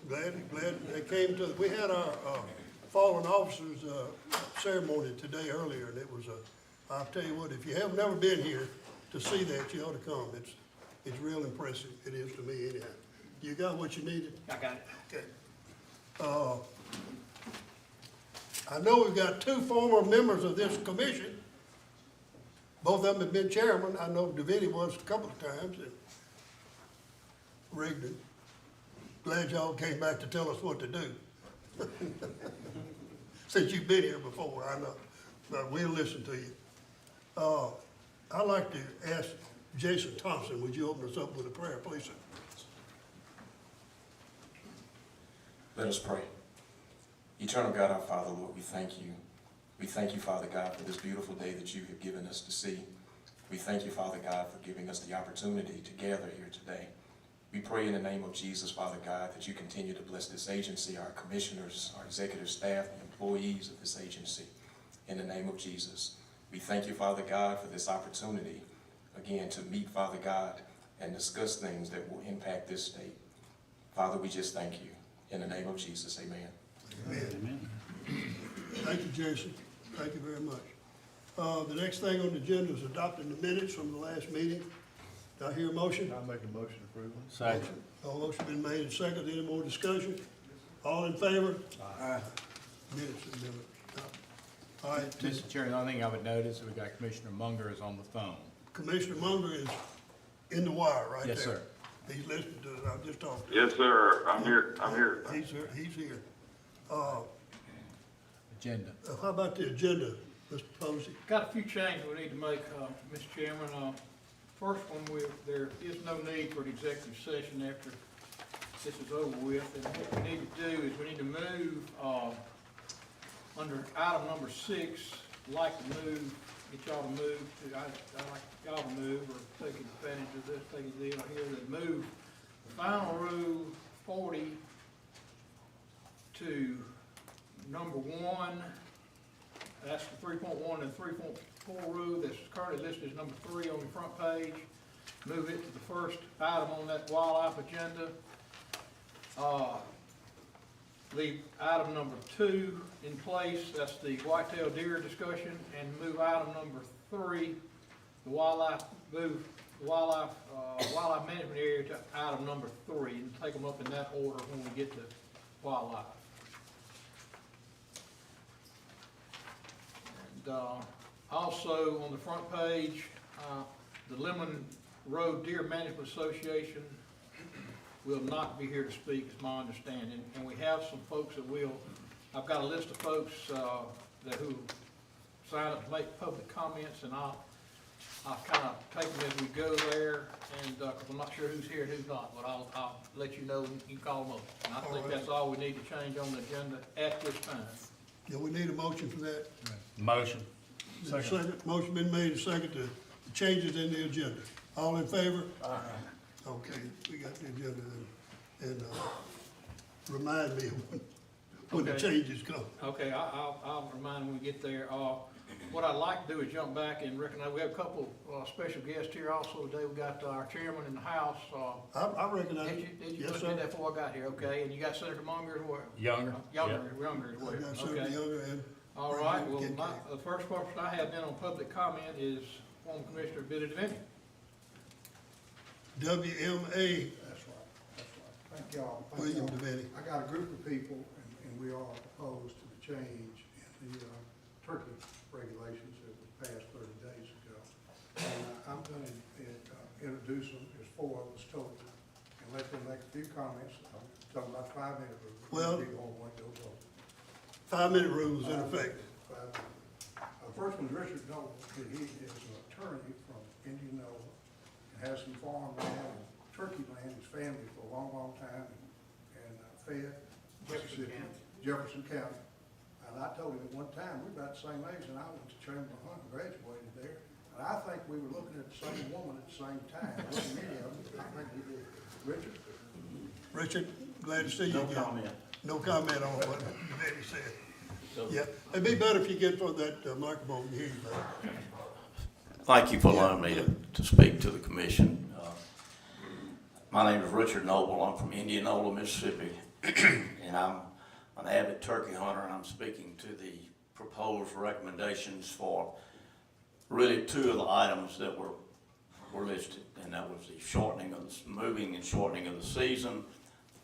Glad they came to, we had our fallen officers ceremony today earlier, and it was I'll tell you what, if you have never been here to see that, you ought to come. It's real impressive. It is to me anyhow. You got what you needed? I got it. Okay. I know we've got two former members of this commission. Both of them have been chairman. I know DeVitti was a couple of times, and Rigdon. Glad y'all came back to tell us what to do. Since you've been here before, I know, but we'll listen to you. I'd like to ask Jason Thompson, would you open us up with a prayer, please, sir? Let us pray. Eternal God, our Father, Lord, we thank you. We thank you, Father God, for this beautiful day that you have given us to see. We thank you, Father God, for giving us the opportunity to gather here today. We pray in the name of Jesus, Father God, that you continue to bless this agency, our commissioners, our executive staff, and employees of this agency. In the name of Jesus, we thank you, Father God, for this opportunity, again, to meet, Father God, and discuss things that will impact this state. Father, we just thank you. In the name of Jesus, amen. Amen. Thank you, Jason. Thank you very much. The next thing on the agenda is adopting the minutes from the last meeting. Do I hear a motion? I'll make a motion to approve. Second. All motion been made and seconded. Any more discussion? All in favor? Aye. Minutes have been adopted. All right, Mr. Chairman, the only thing I would notice is we got Commissioner Munger is on the phone. Commissioner Munger is in the wire right there. Yes, sir. He's listening to it. I've just talked to him. Yes, sir. I'm here. He's here. Agenda. How about the agenda, Mr. Posey? Got a few changes we need to make, Mr. Chairman. First one, there is no need for an executive session after this is over with. And what we need to do is we need to move, under item number 6, like to move, get y'all to move to, I like y'all to move or take advantage of this, take a deal here, that move the final rule 40 to number 1. That's the 3.1 and 3.4 rule that's currently listed as number 3 on the front page. Move it to the first item on that wildlife agenda. Leave item number 2 in place, that's the whitetail deer discussion, and move item number 3, the wildlife management area, to item number 3, and take them up in that order when we get to wildlife. And also on the front page, the Lemon Road Deer Management Association will not be here to speak, is my understanding, and we have some folks that will. I've got a list of folks who sign up to make public comments, and I'll kind of take them as we go there, and because I'm not sure who's here and who's not, but I'll let you know, and you can call them up. And I think that's all we need to change on the agenda at this time. Do we need a motion for that? Motion. Second. Motion been made and second to the changes in the agenda. All in favor? Aye. Okay, we got the agenda, and remind me when the Okay. changes come. Okay, I'll remind when we get there. What I'd like to do is jump back and recognize, we have a couple special guests here also today. We got our chairman in the House. I recognize Did it. you Yes, look sir. at that before I got here? Okay, and you got Senator Munger as well? Younger. Younger as well, I got Senator okay. Younger and. All right, well, the first person I have been on public comment is former Commissioner Billy DeVinny. WMA, That's right. Thank y'all. William DeVitti. I got a group of people, and we are opposed to the change in the turkey regulations that was passed 30 days ago. And I'm going to introduce them as 4 of us total, and let them make a few comments. I'm talking about 5-minute rule. Well- Big old one goes over. 5-minute rules in effect. First one is Richard Noble. He is an attorney from Indianola, and has some farmland and turkey land, his family for a long, long time, and fed Jefferson County. And I told him at one time, we're about the same age, and I went to Chamberlain Hunt and graduated there. And I think we were looking at the same woman at the same time. Wasn't many of them, I think we did. Richard? Richard, glad to see you again. No comment on what DeVitti said. Yeah, it'd be better if you get for that microphone and hear you better. Thank you for allowing me to speak to the commission. My name is Richard Noble. I'm from Indianola, Mississippi. and I'm an avid turkey hunter, and I'm speaking to the proposed recommendations for really two of the items that were listed, and that was the shortening of the, moving and shortening of the season,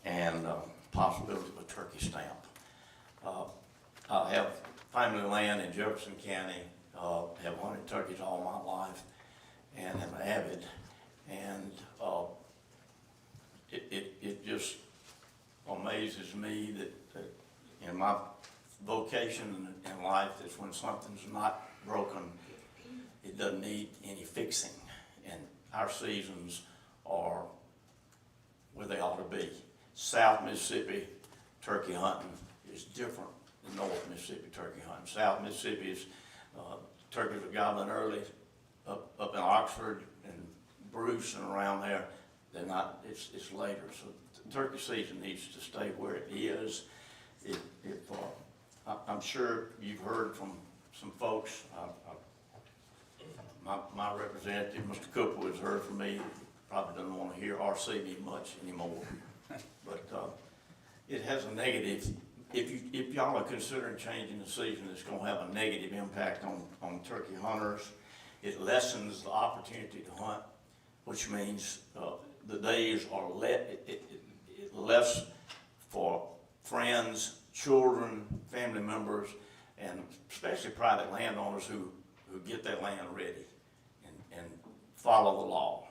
and possibility of a turkey stamp. I have family land in Jefferson County, have hunted turkeys all my life, and am avid, and it just amazes me that in my vocation in life, is when something's not broken, it doesn't need any fixing. And our seasons are where they ought to be. South Mississippi turkey hunting is different than North Mississippi turkey hunting. South Mississippi is, turkeys are gobbling early up in Oxford and Bruce and around there. They're not, it's later. So the turkey season needs to stay where it is. I'm sure you've heard from some folks, my representative, Mr. Cooper, has heard from me, probably doesn't want to hear or see me much anymore. But it has a negative, if y'all are considering changing the season, it's going to have a negative impact on turkey hunters. It lessens the opportunity to hunt, which means the days are less for friends, children, family members, and especially private landowners who get their land ready and follow the law.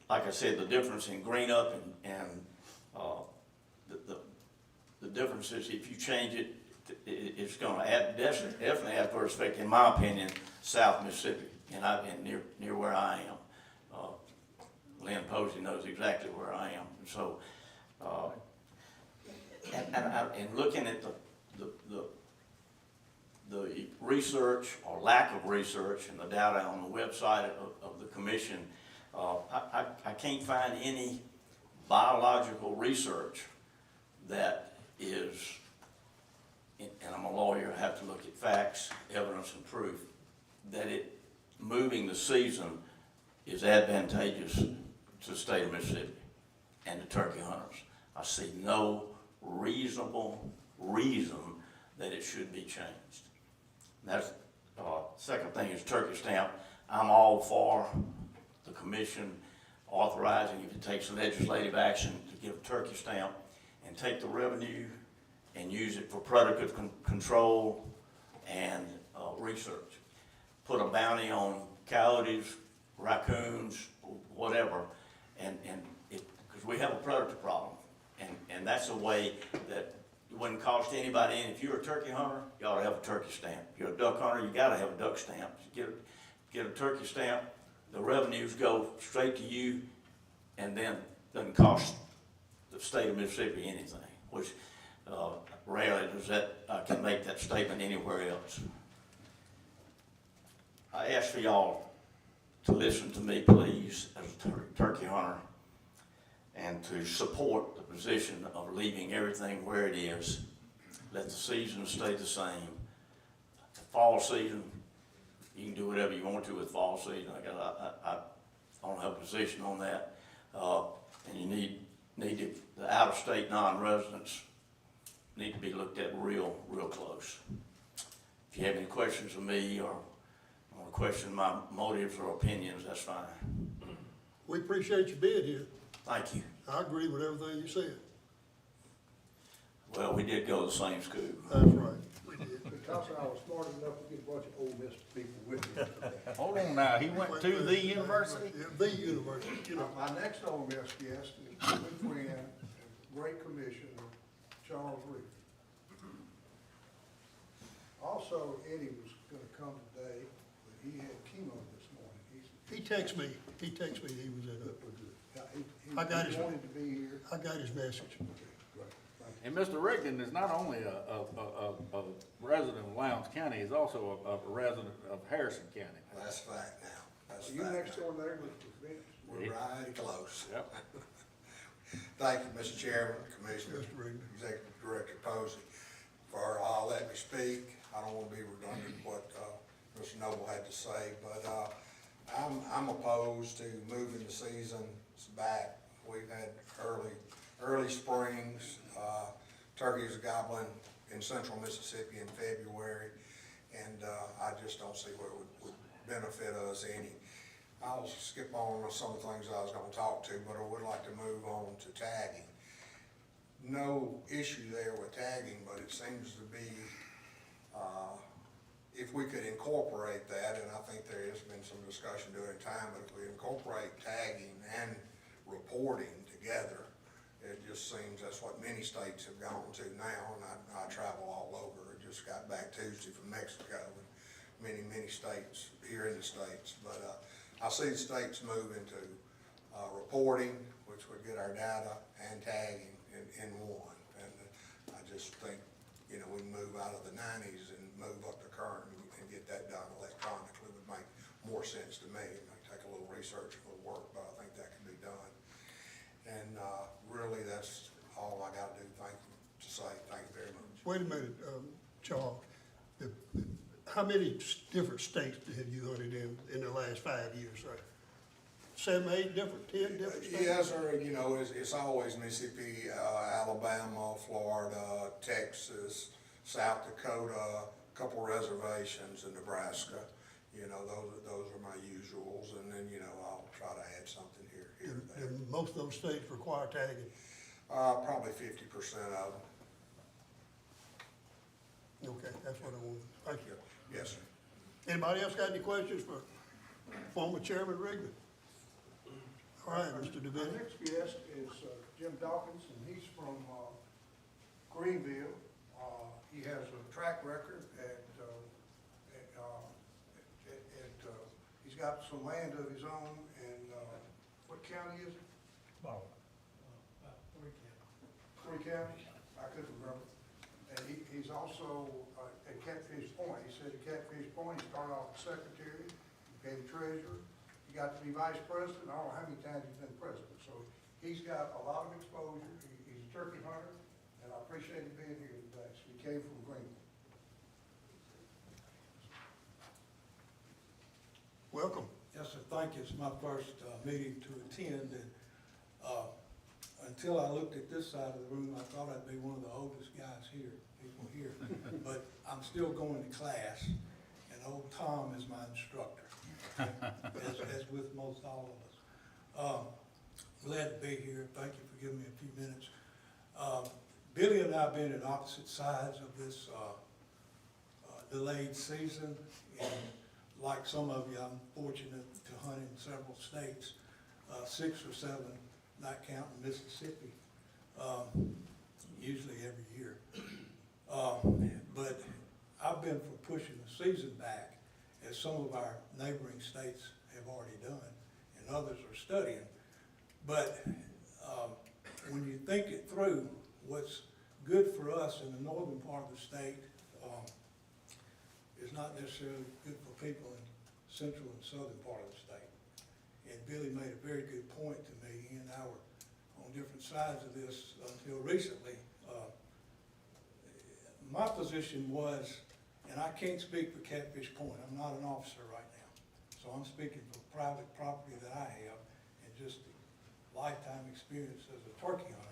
Like I said, the difference in green up and the difference is if you change it, it's going to add definitely adverse effect, in my opinion, South Mississippi, and near where I am. Lynn Posey knows exactly where I am, and so and looking at the research or lack of research and the data on the website of the commission, I can't find any biological research that is, and I'm a lawyer, I have to look at facts, evidence, and proof, that moving the season is advantageous to the state of Mississippi and the turkey hunters. I see no reasonable reason that it should be changed. That's second thing is turkey stamp. I'm all for the commission authorizing, if it takes legislative action, to give a turkey stamp and take the revenue and use it for predator control and research. Put a bounty on coyotes, raccoons, whatever, and because we have a predator problem, and that's a way that it wouldn't cost anybody any. If you're a turkey hunter, you ought to have a turkey stamp. If you're a duck hunter, you got to have a duck stamp. You get a turkey stamp, the revenues go straight to you, and then doesn't cost the state of Mississippi anything, which rarely does that, I can make that statement anywhere else. I ask for y'all to listen to me, please, as a turkey hunter, and to support the position of leaving everything where it is. Let the season stay the same. The fall season, you can do whatever you want to with fall season. I don't have a position on that. And you need to, the out-of-state non-residents need to be looked at real close. If you have any questions of me or want to question my motives or opinions, that's fine. We appreciate you being here. Thank you. I agree with everything you said. Well, we did go to the same school. That's right, we did. Because I was smart enough to get a bunch of Ole Miss people with me today. Hold on now, he went to the university? Yeah, the university, you know. My next Ole Miss guest is a good friend, and great commissioner, Charles Reed. Also, Eddie was gonna come today, but he had chemo this morning. He texted me he was in a, I He got his- wanted to be here. I got his message. Great, thank you. And Mr. Rigdon is not only a resident of Lowndes County, he's also a resident of Harrison County. That's fact now. That's Are you fact next now. door there, Mr. Vince? We're right close. Yep. Thank you, Mr. Chairman, Commissioner, Mr. Rigdon. Executive Director Posey, for letting me speak. I don't want to be redundant what Mr. Noble had to say, but I'm opposed to moving the seasons back. We've had early springs, turkeys are gobbling in central Mississippi in February, and I just don't see where it would benefit us any. I'll skip on some of the things I was gonna talk to, but I would like to move on to tagging. No issue there with tagging, but it seems to be, if we could incorporate that, and I think there has been some discussion during time, but if we incorporate tagging and reporting together, it just seems that's what many states have gone to now, and I travel all over. I just got back Tuesday from Mexico, and many states here in the States. But I see the states moving to reporting, which would get our data, and tagging in one. And I just think, you know, we move out of the 90s and move up to current and get that done electronically would make more sense to me. It might take a little research, a little work, but I think that can be done. And really, that's all I got to do. Thank you very much. Wait a minute, Charles. How many different states have you hunted in the last 5 years, sir? 7, 8 different, 10 different states? Yes, sir. You know, it's always Mississippi, Alabama, Florida, Texas, South Dakota, a couple reservations in Nebraska. You know, those are my usuals, and then, you know, I'll try to add something here and there. And most of those states require tagging. Probably 50% of them. Okay, that's what I wanted. Thank you. Yes, sir. Anybody else got any questions for former Chairman Rigby? All right, Mr. Our DeVille. next guest is Jim Dawkins, and he's from Greenville. He has a track record he's got some land of his own in, what county is it? About 3 Three counties. counties? I couldn't remember. And he's also at Catfish Point. He said at Catfish Point, he started off as secretary, became treasurer. He got to be vice president. I don't know how many times he's been president. So he's got a lot of exposure. He's a turkey hunter, and I appreciate him being here today. So he came from Greenville. Welcome. Yes, sir, thank you. It's my first meeting to attend, and until I looked at this side of the room, I thought I'd be one of the oldest guys here, people here. But I'm still going to class, and old Tom is my instructor, as with most all of us. Glad to be here. Thank you for giving me a few minutes. Billy and I have been at opposite sides of this delayed season, and like some of you, I'm fortunate to hunt in several states, 6 or 7, not counting Mississippi, usually every year. But I've been for pushing the season back, as some of our neighboring states have already done, and others are studying. But when you think it through, what's good for us in the northern part of the state is not necessarily good for people in central and southern part of the state. And Billy made a very good point to me. He and I were on different sides of this until recently. My position was, and I can't speak for Catfish Point, I'm not an officer right now, so I'm speaking for private property that I have and just the lifetime experience as a turkey hunter.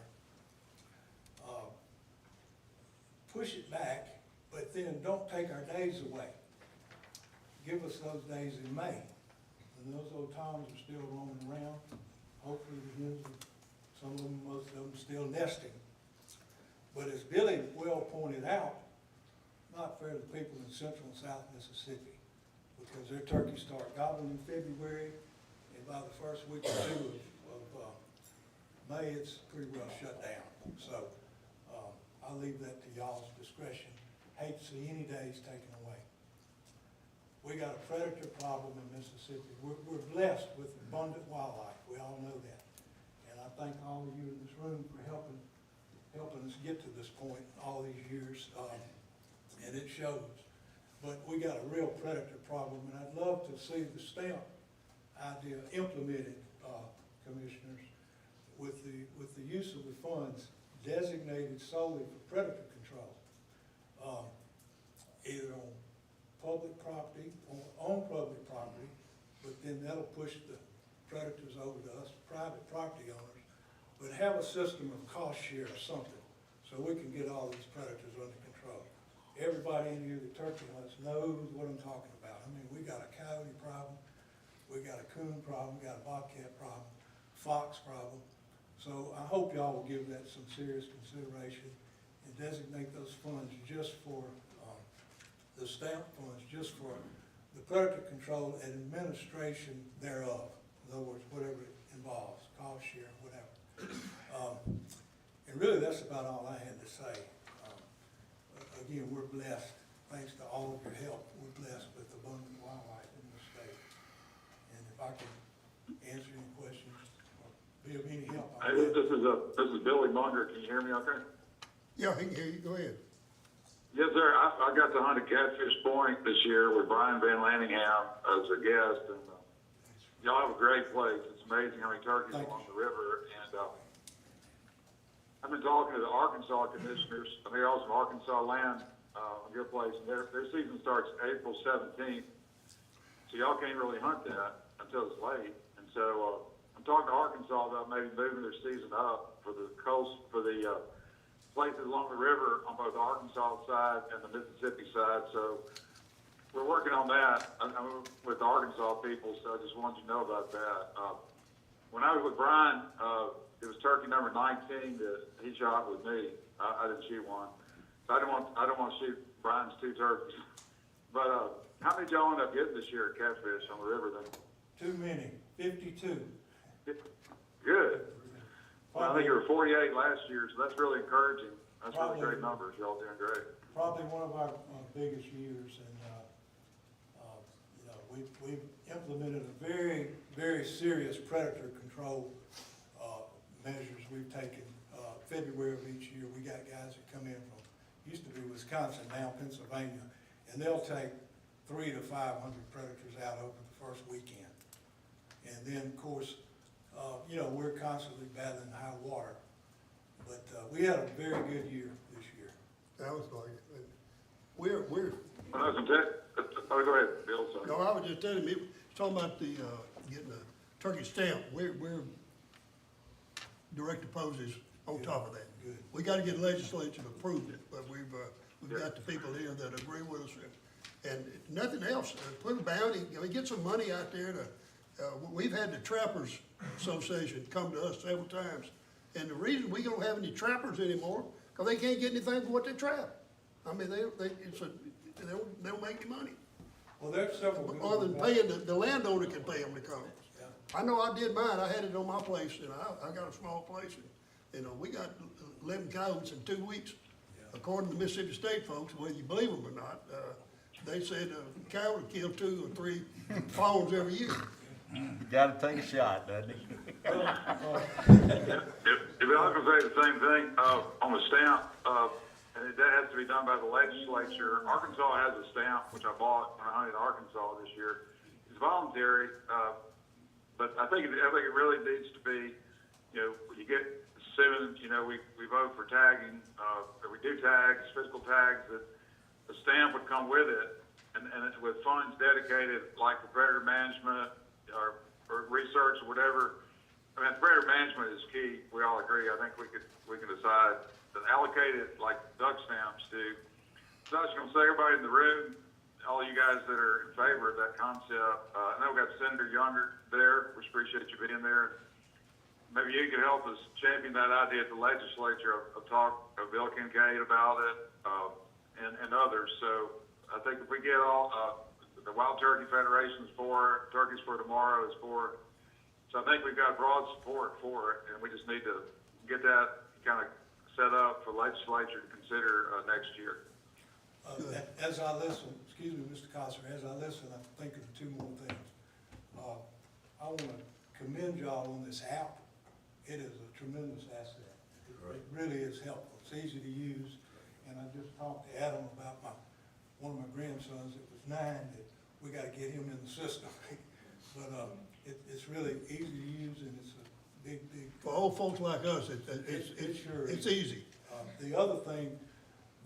Push it back, but then don't take our days away. Give us those days in May, when those old Toms are still roaming around. Hopefully the hens, some of them, most of them still nesting. But as Billy well pointed out, not fair to people in central and south Mississippi, because their turkeys start gobbling in February, and by the first week or two of May, it's pretty well shut down. So I'll leave that to y'all's discretion. Hate to see any days taken away. We got a predator problem in Mississippi. We're blessed with abundant wildlife. We all know that. And I thank all of you in this room for helping us get to this point all these years, and it shows. But we got a real predator problem, and I'd love to see the stamp idea implemented, commissioners, with the use of the funds designated solely for predator control, either on public property or on public property, but then that'll push the predators over to us, private property owners, but have a system of cost share or something, so we can get all these predators under control. Everybody in here that turkey hunts knows what I'm talking about. I mean, we got a coyote problem, we got a coon problem, we got a bobcat problem, fox problem. So I hope y'all will give that some serious consideration and designate those funds just for, the stamp funds, just for the predator control and administration thereof. In other words, whatever it involves, cost share, whatever. And really, that's about all I had to say. Again, we're blessed, thanks to all of your help, we're blessed with abundant wildlife in this state. And if I can answer any questions or be of any help. This is Billy Munger. Can you hear me okay? Yeah, he can hear you, go ahead. Yes, sir. I got to hunt at Catfish Point this year with Brian Van Lanningham as a guest, and y'all have a great place. It's amazing how many turkeys along the river. And I've been talking to the Arkansas commissioners. I mean, also Arkansas land on your place, and their season starts April 17th. So y'all can't really hunt that until it's late. And so I'm talking to Arkansas about maybe moving their season up for the coast, for the places along the river on both the Arkansas side and the Mississippi side. So we're working on that with the Arkansas people, so I just wanted you to know about that. When I was with Brian, it was turkey number 19 that he shot with me. I didn't shoot one. So I don't want to shoot Brian's 2 turkeys. But how many did y'all end up getting this year at Catfish on the river then? Too many, 52. Good. Well, I think you were 48 last year, so that's really encouraging. That's really great numbers. Y'all doing great. Probably one of our biggest years, and you know, we've implemented a very, very serious predator control measures we've taken. February of each year, we got guys that come in from, used to be Wisconsin, now Pennsylvania, and they'll take 300 to 500 predators out over the first weekend. And then, of course, you know, we're constantly battling high water, but we had a very good year this year. Sounds like it. We're, When I was in oh, go ahead, Bill, sorry. no, I was just telling him, talking about the, getting a turkey stamp, we're direct opposes on top of that. Good. We gotta get legislature to approve it, but we've got the people here that agree with us, and nothing else, put a bounty, you know, get some money out there to, we've had the Trappers Association come to us several times, and the reason we don't have any trappers anymore, cause they can't get anything for what they trap. I mean, they don't make any money. Well, there's several. good Other than ones. paying, the landowner can pay them to come. I know I did mine, I had it on my place, and I got a small place, and, you know, we got 11 coyotes in 2 weeks. According to Mississippi State folks, whether you believe them or not, they said a coyote killed 2 or 3 fawns every year. Gotta take a shot, doesn't he? If I can say the same thing, on the stamp, and that has to be done by the legislature. Arkansas has a stamp, which I bought when I hunted Arkansas this year. It's voluntary, but I think it really needs to be, you know, you get 7, you know, we vote for tagging, or we do tags, physical tags, that the stamp would come with it, and it's with funds dedicated, like for predator management, or research or whatever. I mean, predator management is key. We all agree. I think we can decide to allocate it like duck stamps do. So I was going to say, everybody in the room, all you guys that are in favor of that concept, I know we got Senator Younger there, which appreciate you being there. Maybe you could help us champion that idea at the legislature of talk of Bill Kincaid about it, and others. So I think if we get all, the Wild Turkey Federation is for it, Turkeys for Tomorrow is for it. So I think we've got broad support for it, and we just need to get that kind of set up for legislature to consider next year. As I listen, excuse me, Mr. Cosser, as I listen, I'm thinking of 2 more things. I want to commend y'all on this app. It is a tremendous asset. It really is helpful. It's easy to use, and I just talked to Adam about one of my grandsons that was 9, that we got to get him in the system. But it's really easy to use, and it's a big. For old folks like us, it's easy. The other thing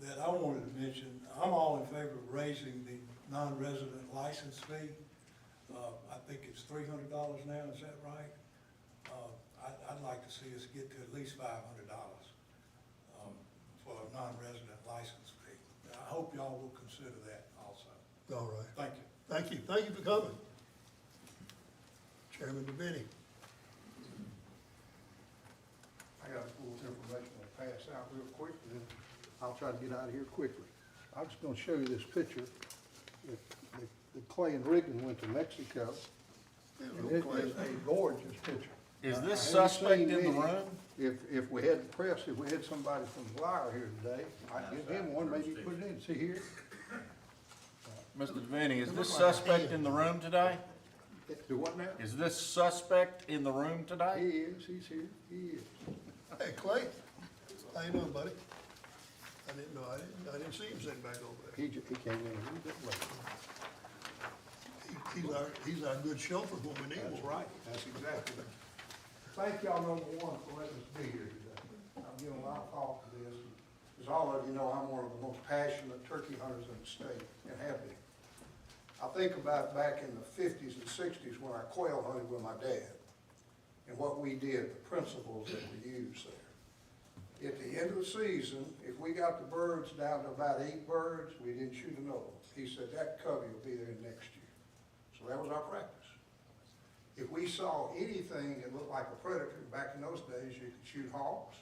that I wanted to mention, I'm all in favor of raising the non-resident license fee. I think it's $300 now, is that right? I'd like to see us get to at least $500 for a non-resident license fee. I hope y'all will consider that also. All right. Thank you. Thank you. Thank you for coming. Chairman DeVinny. I got a little information to pass out real quick, and then I'll try to get out of here quickly. I'm just gonna show you this picture. That Clay and Rigdon went to Mexico, and it is a gorgeous picture. Is Now, this I haven't suspect seen in the many. room? If we had the press, if we had somebody from the Wire here today, I'd give him one, maybe put it in, see here? Mr. Devaney, is It this looked like a suspect hand. in the room today? Do what now? Is this suspect in the room He today? is, he's here, he is. Hey, Clay. How you doing, buddy? I didn't know, I didn't see him sitting back over there. He came in a little bit late. He's our good chauffeur when we need That's one. right, that's exactly it. Thank y'all, number one, for letting us be here today. I've given a lot of thought to this. As all of you know, I'm one of the most passionate turkey hunters in the state, and have been. I think about back in the 50s and 60s when I quail hunted with my dad, and what we did, the principles that we used there. At the end of the season, if we got the birds down to about 8 birds, we didn't shoot another one. He said, that covey will be there next year. So that was our practice. If we saw anything that looked like a predator, back in those days, you could shoot hawks.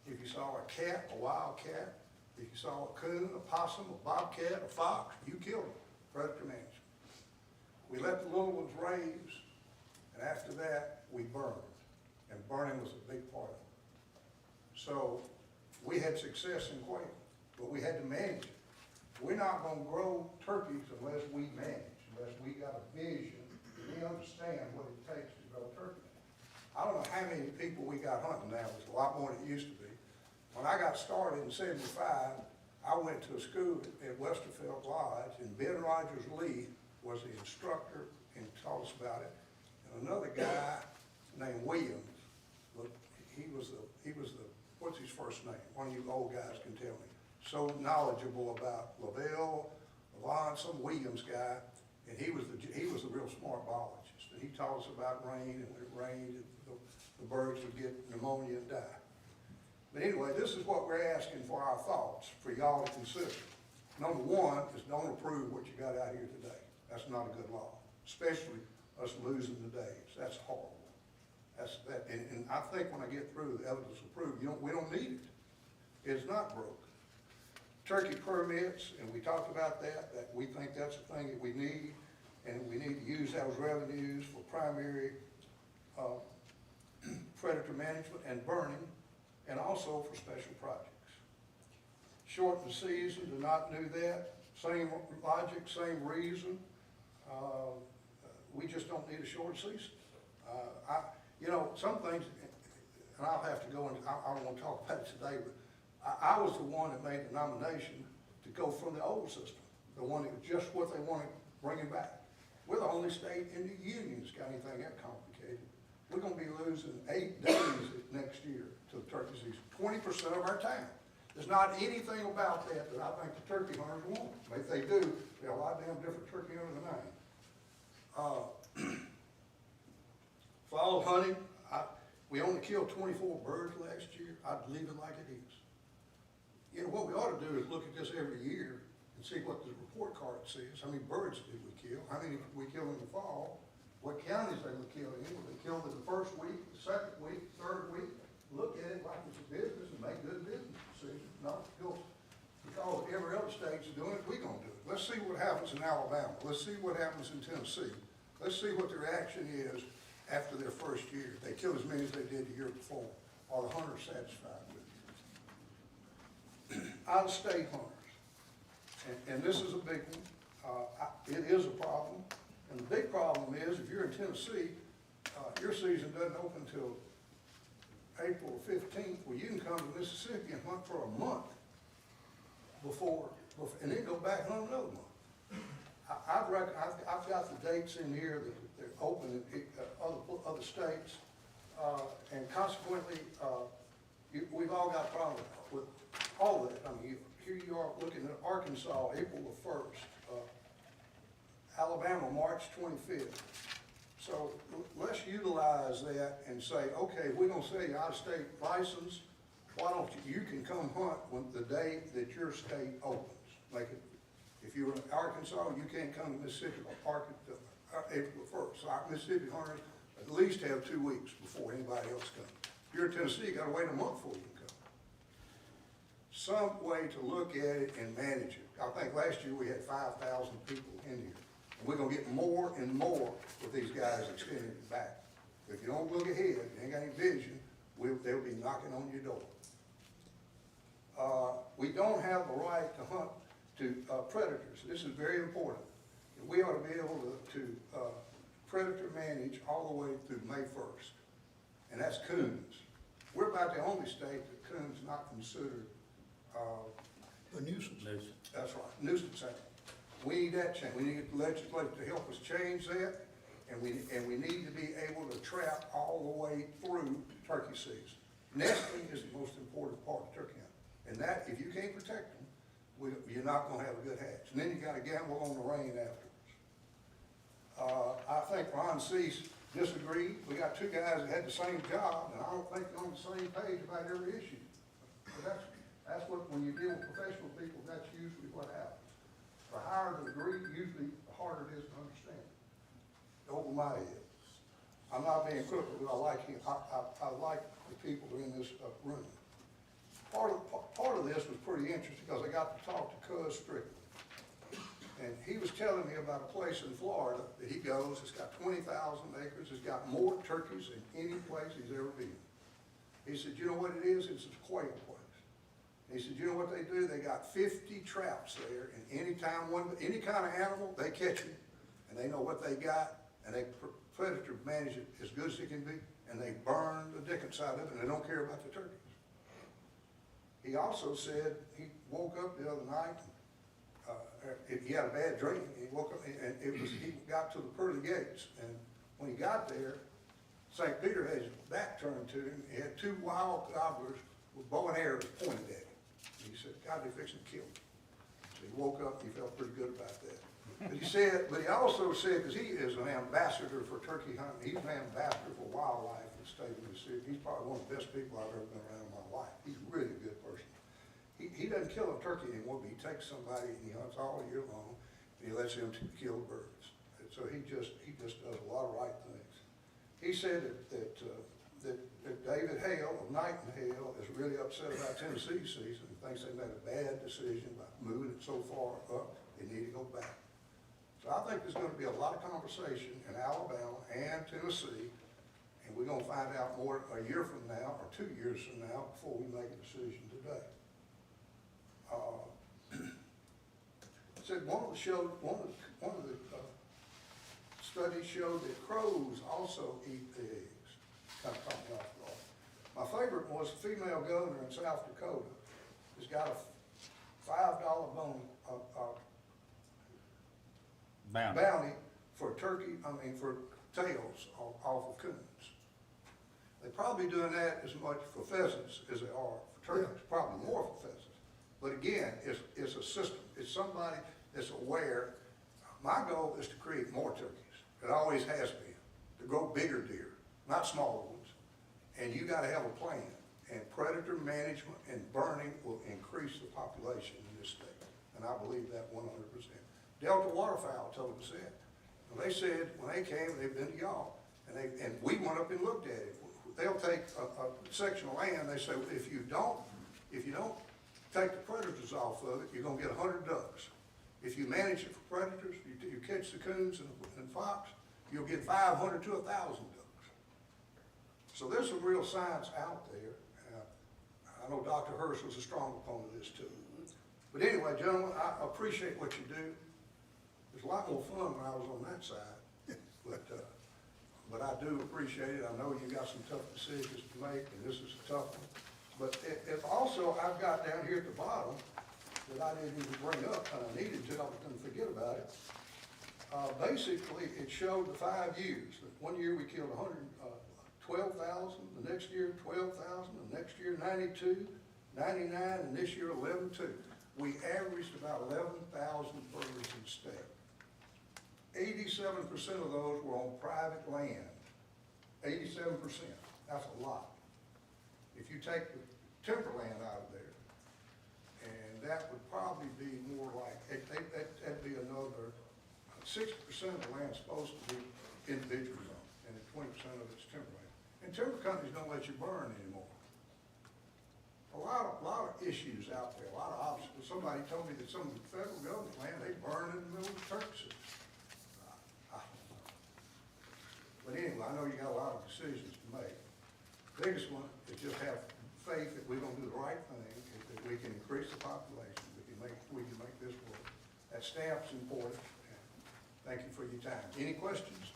If you saw a cat, a wild cat, if you saw a coon, a possum, a bobcat, a fox, you killed them. Predator management. We let the little ones raise, and after that, we burned. And burning was a big part of it. So we had success in quail, but we had to manage it. We're not gonna grow turkeys unless we manage, unless we got a vision, and we understand what it takes to grow turkeys. I don't know how many people we got hunting now, it's a lot more than it used to be. When I got started in '75, I went to a school at Westerfeld Lodge, and Ben Rogers Lee was the instructor and taught us about it. And another guy named Williams, look, he was the, what's his first name? One of you old guys can tell me. So knowledgeable about Lavelle, Levon, some Williams guy, and he was a real smart biologist. And he taught us about rain, and when it rained, the birds would get pneumonia and die. But anyway, this is what we're asking for our thoughts, for y'all to consider. Number one is don't approve what you got out here today. That's not a good law, especially us losing the days. That's horrible. That's that, and I think when I get through the evidence of proof, we don't need it. It's not broke. Turkey permits, and we talked about that we think that's the thing that we need, and we need to use those revenues for primary predator management and burning, and also for special projects. Shorten the season, do not do that. Same logic, same reason. We just don't need a short season. You know, some things, and I'll have to go and I don't want to talk about it today, but I was the one that made the nomination to go from the old system, the one that was just what they wanted, bringing back. We're the only state in the union that's got anything that complicated. We're going to be losing 8 days next year to the turkey season, 20% of our time. There's not anything about that I think the turkey hunters want. But if they do, they're a lot damn different turkey hunter than I am. Fall hunting, we only killed 24 birds last year. I'd leave it like it is. You know, what we ought to do is look at this every year and see what the report card says. How many birds did we kill? How many did we kill in the fall? What counties they were killing in? Were they killed in the first week, the second week, third week? Look at it like it's a business and make good business decisions, not because every other state's doing it, we're gonna do it. Let's see what happens in Alabama. Let's see what happens in Tennessee. Let's see what the reaction is after their first year. They kill as many as they did the year before. Are the hunters satisfied with it? Out-of-state hunters. And this is a big one. It is a problem. And the big problem is, if you're in Tennessee, your season doesn't open until April 15th. Well, you can come to Mississippi and hunt for a month before and then go back and hunt another month. I've got the dates in here that they're open in other states, and consequently, we've all got problems with all of that. I mean, here you are looking at Arkansas, April the 1st, Alabama, March 25th. So let's utilize that and say, okay, we're gonna sell you out-of-state license, why don't you can come hunt when the day that your state opens. Make it, if you're in Arkansas, you can't come to Mississippi, April 1st. So our Mississippi hunters at least have 2 weeks before anybody else comes. If you're in Tennessee, you gotta wait a month before you can come. Some way to look at it and manage it. I think last year we had 5,000 people in here. And we're gonna get more and more with these guys extending it back. If you don't look ahead, you ain't got any vision, they'll be knocking on your door. We don't have the right to hunt to predators. This is very important. We ought to be able to predator manage all the way through May 1st. And that's coons. We're about the only state that coons not considered A nuisance. that's right, nuisance animal. We need that change. We need the legislature to help us change that, and we need to be able to trap all the way through turkey season. Nesting is the most important part of turkey hunting, and that, if you can't protect them, you're not gonna have a good hatch. And then you gotta gamble on the rain afterwards. I think Ron Cease disagreed. We got two guys that had the same job, and I don't think they're on the same page about every issue. But that's what, when you deal with professional people, that's usually what happens. The higher the degree, usually the harder it is to understand. Over my head. I'm not being critical, but I like him. I like the people who are in this room. Part of this was pretty interesting because I got to talk to Cuz Strickland. And he was telling me about a place in Florida that he goes, it's got 20,000 acres, it's got more turkeys than any place he's ever been. He said, you know what it is? It's a quail place. He said, you know what they do? They got 50 traps there, and any kind of animal, they catch them, and they know what they got, and they predator manage it as good as it can be, and they burn the dickens out of it, and they don't care about the turkeys. He also said he woke up the other night, he had a bad dream. He woke up, and he got to the pearly gates, and when he got there, St. Peter had his back turned to him. He had two wild gobblers with bow and arrows pointed at him. He said, God, they're fixing to kill him. So he woke up, and he felt pretty good about that. But he also said, because he is an ambassador for turkey hunting, he's an ambassador for wildlife in the state of Mississippi. He's probably one of the best people I've ever been around in my life. He's really a good person. He doesn't kill a turkey anymore, but he takes somebody and he hunts all year long, and he lets them kill birds. And so he just does a lot of right things. He said that David Hale of Nightingale is really upset about Tennessee season and thinks they made a bad decision by moving it so far up. They need to go back. So I think there's going to be a lot of conversation in Alabama and Tennessee, and we're going to find out more a year from now or 2 years from now before we make a decision today. Said one of the studies showed that crows also eat the eggs. Kind of caught me off guard. My favorite was a female governor in South Dakota has got a $5 bounty for for tails off of coons. They're probably doing that as much for pheasants as they are for turkeys, probably more for pheasants. But again, it's a system. It's somebody that's aware. My goal is to create more turkeys. It always has been, to grow bigger deer, not smaller ones. And you gotta have a plan. And predator management and burning will increase the population in this state. And I believe that 100%. Delta waterfowl told us that. They said when they came, they've been to y'all. And we went up and looked at it. They'll take a section of land, they say, if you don't take the predators off of it, you're gonna get 100 ducks. If you manage it for predators, you catch the coons and fox, you'll get 500 to 1,000 ducks. So there's some real science out there. I know Dr. Hurst was a strong opponent of this too. But anyway, gentlemen, I appreciate what you do. There's a lot more fun when I was on that side, but I do appreciate it. I know you got some tough decisions to make, and this is a tough one. But if also I've got down here at the bottom that I didn't even bring up, and I needed to, I was going to forget about it. Basically, it showed the 5 years. One year we killed 112,000, the next year 12,000, the next year 92, 99, and this year 11,200. We averaged about 11,000 birds in state. 87% of those were on private land. 87%, that's a lot. If you take the timberland out of there, and that would probably be more like, that'd be another, 60% of the land's supposed to be individual zone, and 20% of it's timberland. And timber companies don't let you burn anymore. A lot of issues out there, a lot of obstacles. Somebody told me that some of the federal government land, they burn in the middle of the Turkey season. I don't know. But anyway, I know you got a lot of decisions to make. Biggest one is just have faith that we're gonna do the right thing, that we can increase the population, we can make this work. That staff's important. Thank you for your time. Any questions?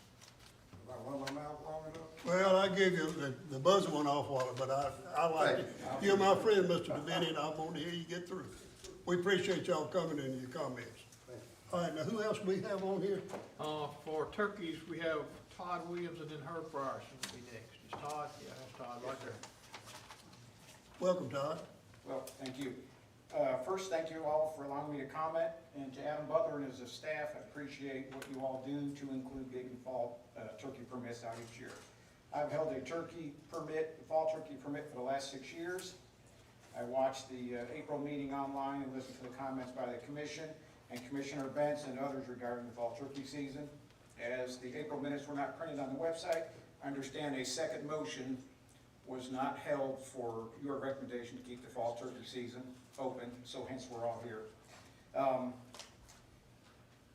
Have I run my mouth long enough? Well, I gave you, the buzzer went off, Wally, but I like it. You're my friend, Mr. Davini, and I want to hear you get through. We appreciate y'all coming in your comments. Thank you. All right, now who else we have on here? For turkeys, we have Todd Williams and then Herb Frierson will be next. Is Todd? Yeah, that's Todd right there. Welcome, Todd. Well, thank you. First, thank you all for allowing me to comment, and to Adam Butler and his staff, I appreciate what you all do to include big and fall turkey permits out each year. I've held a fall turkey permit for the last 6 years. I watched the April meeting online and listened to the comments by the commission and Commissioner Bentz and others regarding the fall turkey season. As the April minutes were not printed on the website, I understand a second motion was not held for your recommendation to keep the fall turkey season open, so hence we're all here.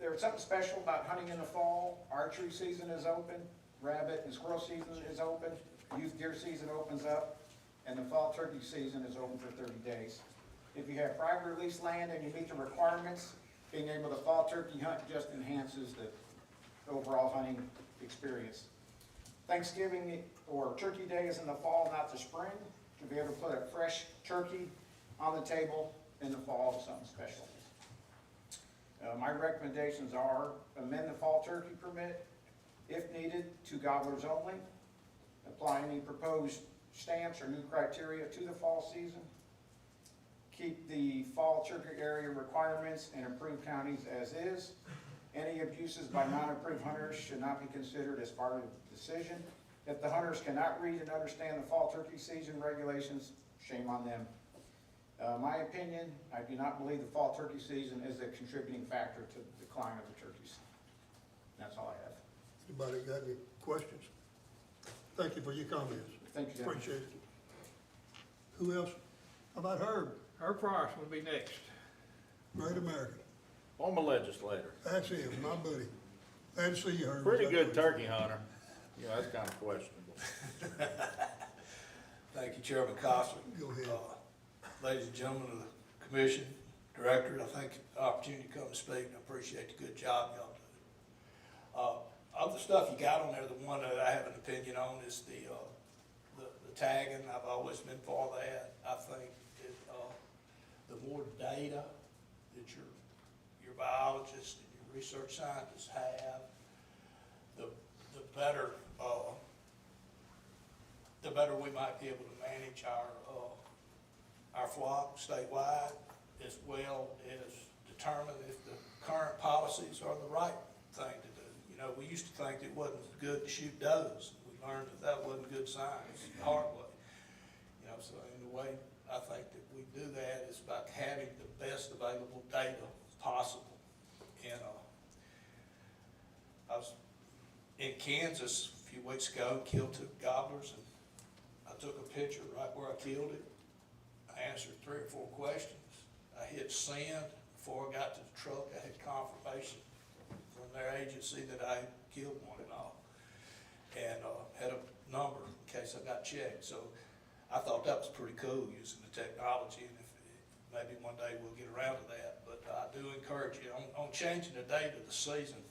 There's something special about hunting in the fall. Archery season is open, rabbit and squirrel season is open, youth deer season opens up, and the fall turkey season is open for 30 days. If you have private release land and you meet the requirements, being able to fall turkey hunt just enhances the overall hunting experience. Thanksgiving or Turkey Day is in the fall, not the spring. To be able to put a fresh turkey on the table in the fall is something special. My recommendations are amend the fall turkey permit, if needed, to gobblers only. Apply any proposed stamps or new criteria to the fall season. Keep the fall turkey area requirements in approved counties as is. Any abuses by non-approved hunters should not be considered as part of the decision. If the hunters cannot read and understand the fall turkey season regulations, shame on them. My opinion, I do not believe the fall turkey season is a contributing factor to the decline of the turkeys. That's all I have. Anybody got any questions? Thank you for your comments. Thank you, gentlemen. Appreciate it. Who else? How about Herb? Herb Frierson will be next. Great American. Former legislator. That's him, my buddy. Glad to see you, Herb. Pretty good turkey hunter. Yeah, that's kind of questionable. Thank you, Chairman Coster. Go ahead. Ladies and gentlemen of the commission, director, I thank you for the opportunity to come and speak, and I appreciate the good job y'all do. Of the stuff you got on there, the one that I have an opinion on is the tagging. I've always been for that. I think that the more data that your biologists and your research scientists have, the better we might be able to manage our flock statewide, as well as determine if the current policies are the right thing to do. You know, we used to think it wasn't good to shoot does. We learned that that wasn't good science the hard way. You know, so in the way I think that we do that is by having the best available data possible. And I was in Kansas a few weeks ago, killed 2 gobblers, and I took a picture right where I killed it. I answered 3 or 4 questions. I hit send. Before I got to the truck, I had confirmation from their agency that I killed one and all, and had a number in case I got checked. So I thought that was pretty cool using the technology, and if maybe one day we'll get around to that. But I do encourage you on changing the date of the season.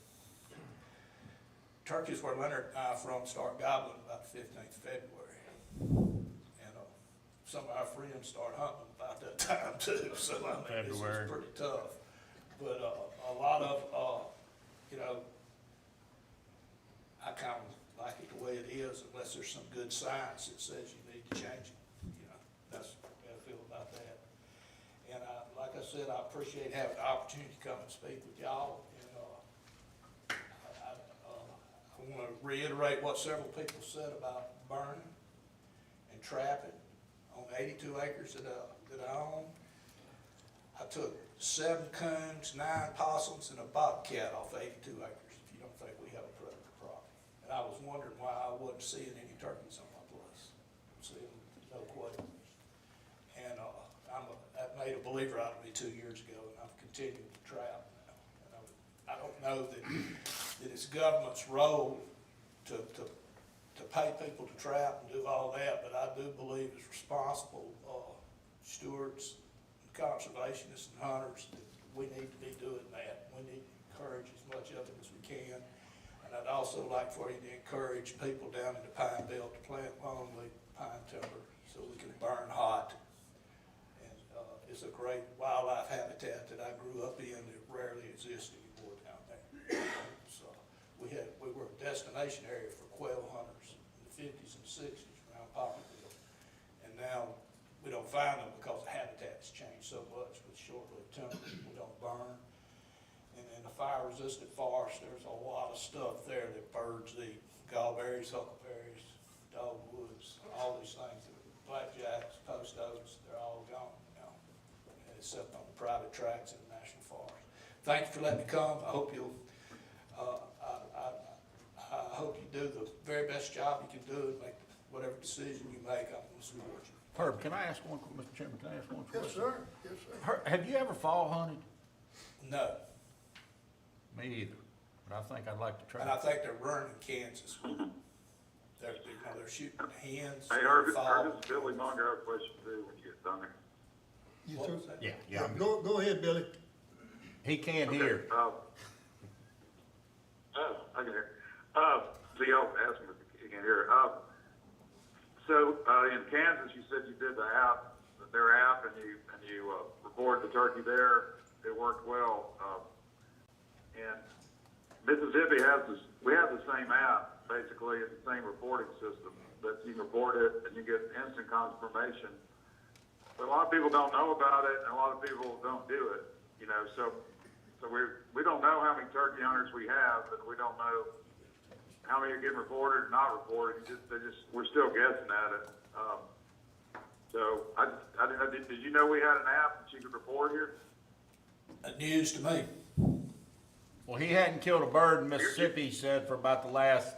Turkeys where Leonard and I are from start gobbling about the 15th of February. And some of our friends start hunting about that time too. So I mean, this is pretty tough. But a lot of, you know, I kind of like it the way it is unless there's some good science that says you need to change it. You know, that's the way I feel about that. And like I said, I appreciate having the opportunity to come and speak with y'all. And I I want to reiterate what several people said about burning and trapping on 82 acres that I own. I took 7 coons, 9 possums, and a bobcat off 82 acres, if you don't think we have a predator problem. And I was wondering why I wasn't seeing any turkeys on my place. I'm seeing no quails. And that made a believer out of me 2 years ago, and I've continued to trap now. And I don't know that it's government's role to pay people to trap and do all that, but I do believe as responsible stewards, conservationists and hunters, that we need to be doing that. We need to encourage as much of it as we can. And I'd also like for you to encourage people down in the Pine Belt to plant only pine timber so we can burn hot. And it's a great wildlife habitat that I grew up in that rarely exists anymore down there. So we were a destination area for quail hunters in the 50s and 60s around Poplarville. And now we don't find them because the habitat's changed so much with short-lived timber. We don't burn. And in the fire-resistant forest, there's a lot of stuff there that birds eat. Gallberries, huckleberries, dogwoods, all these things. Blackjacks, post oaks, they're all gone now, except on the private tracts in the national forest. Thank you for letting me come. I hope you'll, I hope you do the very best job you can do and make whatever decision you make. I'm going to support you. Herb, can I ask one, Mr. Chairman, can I ask one question? Yes, sir, yes, sir. Herb, have you ever fall hunted? No. Me either, but I think I'd like to try. And I think they're running in Kansas. They're shooting hens. Hey, Herb, this is Billy Munger. I have a question too when you get done there. You What too? was that? Yeah. Go ahead, Billy. He can't Okay, hear. I can hear. So y'all ask him if you can hear. So in Kansas, you said you did their app, and you recorded the turkey there. It worked well. And Mississippi we have the same app, basically, it's the same reporting system that you can report it and you get instant confirmation. But a lot of people don't know about it, and a lot of people don't do it. So we don't know how many turkey hunters we have, and we don't know how many are getting reported or not reported. We're still guessing at it. So I didn't know, did you know we had an app that you could report here? News to me. Well, he hadn't killed a bird in Mississippi, he said, for about the last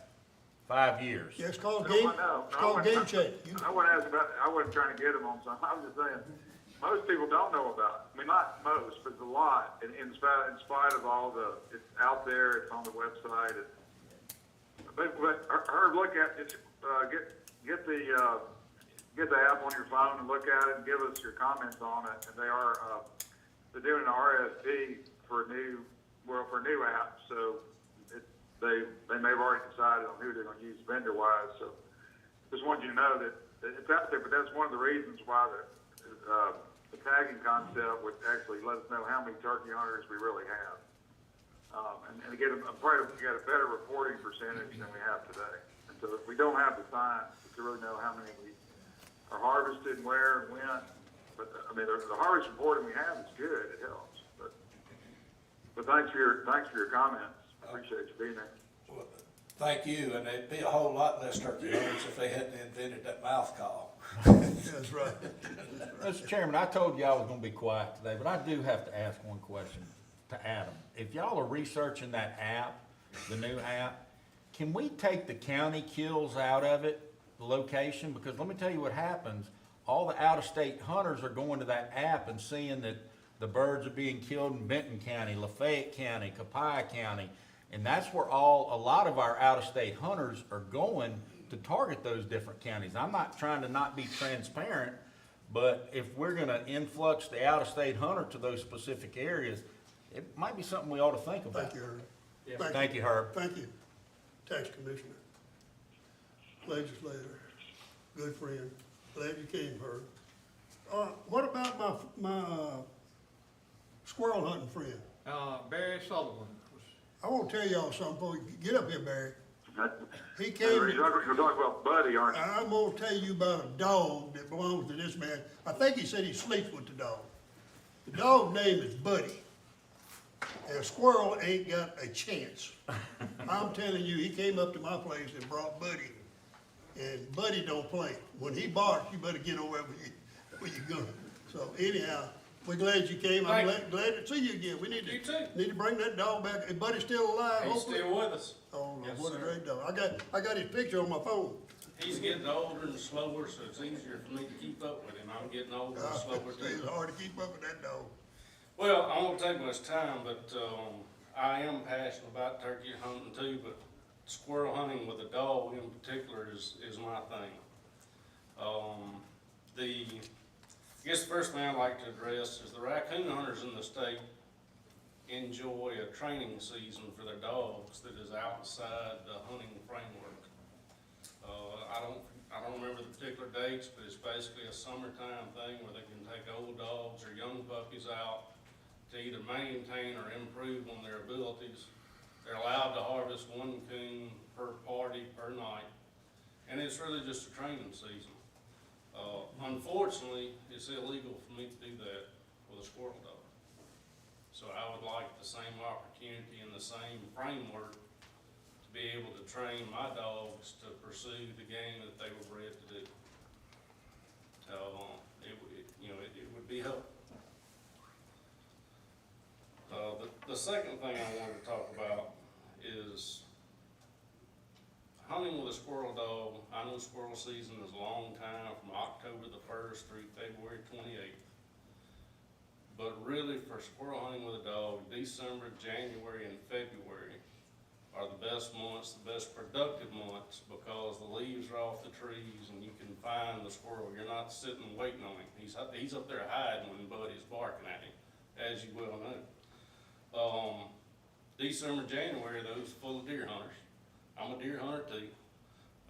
5 years. Yeah, it's called No, game, I know. it's called game check. I wasn't asking about, I wasn't trying to get them on something. I was just saying, most people don't know about it. I mean, not most, but a lot. In spite of all it's out there, it's on the website. But Herb, look at it. Get the app on your phone and look at it and give us your comments on it. And they're doing an RFP for a new app. So they may have already decided on who they're going to use vendor-wise. So just wanted you to know that it's out there. But that's one of the reasons why the tagging concept would actually let us know how many turkey hunters we really have. And again, I'm afraid we got a better reporting percentage than we have today. And so if we don't have the science to really know how many we are harvested and where and when, but I mean, the harvest reporting we have is good. It helps. But thanks for your comments. I appreciate you being there. Well, thank you, and there'd be a whole lot less turkey hunters if they hadn't invented that mouth call. That's right. Mr. Chairman, I told you I was gonna be quiet today, but I do have to ask one question to Adam. If y'all are researching that app, the new app, can we take the county kills out of it, the location? Because let me tell you what happens. All the out-of-state hunters are going to that app and seeing that the birds are being killed in Benton County, Lafayette County, Copiah County, and that's where a lot of our out-of-state hunters are going to target those different counties. I'm not trying to not be transparent, but if we're gonna influx the out-of-state hunter to those specific areas, it might be something we ought to think about. Thank you, Herb. Thank you, Herb. Thank you, Tax Commissioner, legislator, good friend. Glad you came, Herb. What about my squirrel hunting friend? Barry Sullivan was, I want to tell y'all something before you get up here, Barry. He came. You're talking about Buddy, aren't you? I'm gonna tell you about a dog that belongs to this man. I think he said he sleeps with the dog. The dog's name is Buddy. and a squirrel ain't got a chance. I'm telling you, he came up to my place and brought Buddy, and Buddy don't play. When he barks, you better get over there with your gun. So anyhow, we're glad you came. I'm glad to see you again. We need to. You too. Need to bring that dog back. Is Buddy still alive? He's hopefully? still with us. Oh, Yes, what a sir. great dog. I got his picture on my phone. He's getting older and slower, so it's easier for me to keep up with him. I'm getting older and slower It's too. hard to keep up with that dog. Well, I won't take much time, but, I am passionate about turkey hunting too, but squirrel hunting with a dog in particular is my thing. I guess the first thing I'd like to address is the raccoon hunters in the state enjoy a training season for their dogs that is outside the hunting framework. I don't remember the particular dates, but it's basically a summertime thing where they can take old dogs or young puppies out to either maintain or improve on their abilities. They're allowed to harvest one coon per party per night, and it's really just a training season. Unfortunately, it's illegal for me to do that with a squirrel dog. So I would like the same opportunity and the same framework to be able to train my dogs to pursue the game that they were bred to do. It would be helpful. The second thing I wanted to talk about is hunting with a squirrel dog. I know squirrel season is a long time, from October the 1st through February 28th. But really, for squirrel hunting with a dog, December, January, and February are the best months, the best productive months, because the leaves are off the trees and you can find the squirrel. You're not sitting waiting on him. He's up there hiding when Buddy's barking at him, as you well know. December, January, those full of deer hunters. I'm a deer hunter too.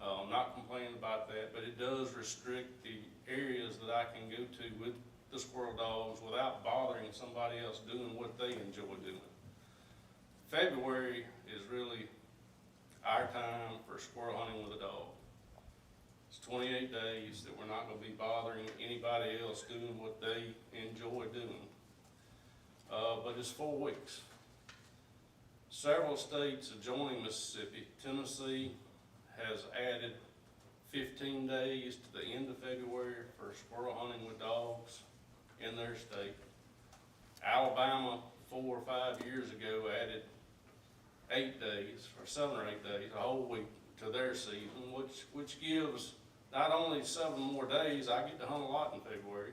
I'm not complaining about that, but it does restrict the areas that I can go to with the squirrel dogs without bothering somebody else doing what they enjoy doing. February is really our time for squirrel hunting with a dog. It's 28 days that we're not going to be bothering anybody else doing what they enjoy doing. But it's 4 weeks. Several states adjoining Mississippi, Tennessee has added 15 days to the end of February for squirrel hunting with dogs in their state. Alabama, 4 or 5 years ago, added 8 days, or 7 or 8 days, a whole week to their season, which gives not only 7 more days. I get to hunt a lot in February,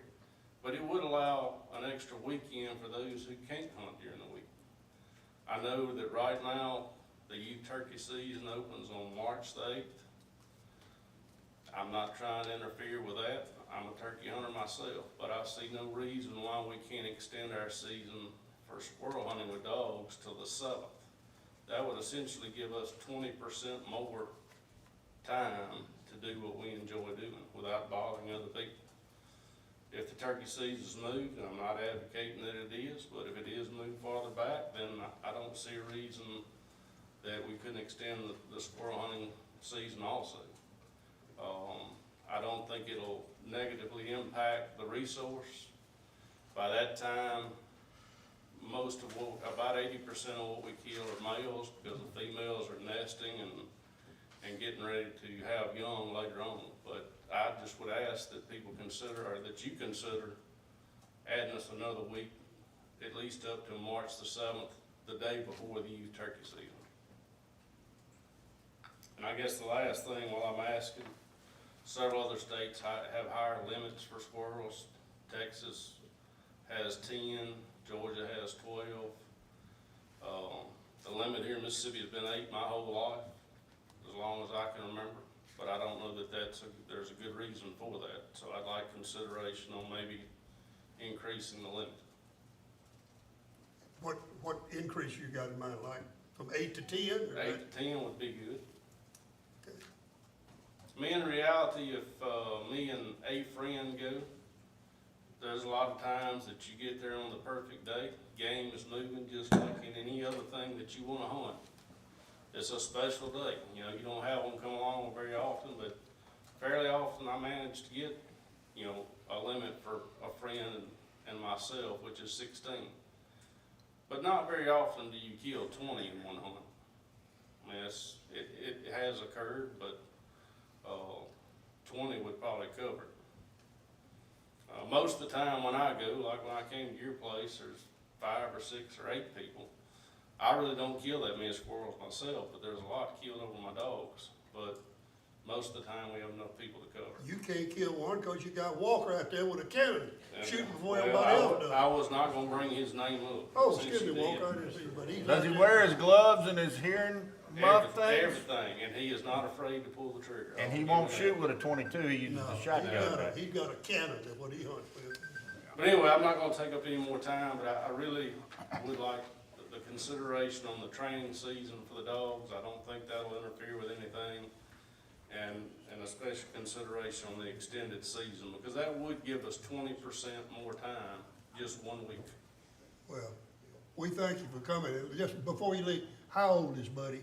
but it would allow an extra weekend for those who can't hunt during the week. I know that right now, the youth turkey season opens on March the 8th. I'm not trying to interfere with that. I'm a turkey hunter myself, but I see no reason why we can't extend our season for squirrel hunting with dogs till the 7th. That would essentially give us 20% more time to do what we enjoy doing without bothering other people. If the turkey season's moved, and I'm not advocating that it is, but if it is moved farther back, then I don't see a reason that we couldn't extend the squirrel hunting season also. I don't think it'll negatively impact the resource. By that time, about 80% of what we kill are males, because the females are nesting and getting ready to have young later on. But I just would ask that people consider, or that you consider, adding us another week, at least up to March the 7th, the day before the youth turkey season. And I guess the last thing, while I'm asking, several other states have higher limits for squirrels. Texas has 10, Georgia has 12. The limit here in Mississippi has been 8 my whole life, as long as I can remember. But I don't know that there's a good reason for that. So I'd like consideration on maybe increasing the limit. What increase you got in mind, like from 8 to 10? Or 8 to 10 would be good. Okay. Me, in reality, if me and a friend go, there's a lot of times that you get there on the perfect day. Game is moving just like in any other thing that you want to hunt. It's a special day. You know, you don't have them come along very often, but fairly often I manage to get, a limit for a friend and myself, which is 16. But not very often do you kill 20 in one hunt. I mean, it has occurred, but, 20 would probably cover it. Most of the time when I go, like when I came to your place, there's 5 or 6 or 8 people. I really don't kill that many squirrels myself, but there's a lot killed over my dogs. But most of the time, we have enough people to cover. You can't kill one because you got Walker out there with a cannon And, shooting before well, everybody else does. I was not gonna bring his name up. Oh, since excuse me, you did. Walker, I didn't see, but he's. Does he wear his gloves and his hearing muff things? Everything, and he is not afraid to pull the trigger. And I'll he give won't him shoot that. with a 22, he uses No, a shotgun. he's got a cannon, that's what he hunts with. But anyway, I'm not gonna take up any more time, but I really would like the consideration on the training season for the dogs. I don't think that'll interfere with anything. And a special consideration on the extended season, because that would give us 20% more time, just 1 week. Well, we thank you for coming. Just before you leave, how old is Buddy?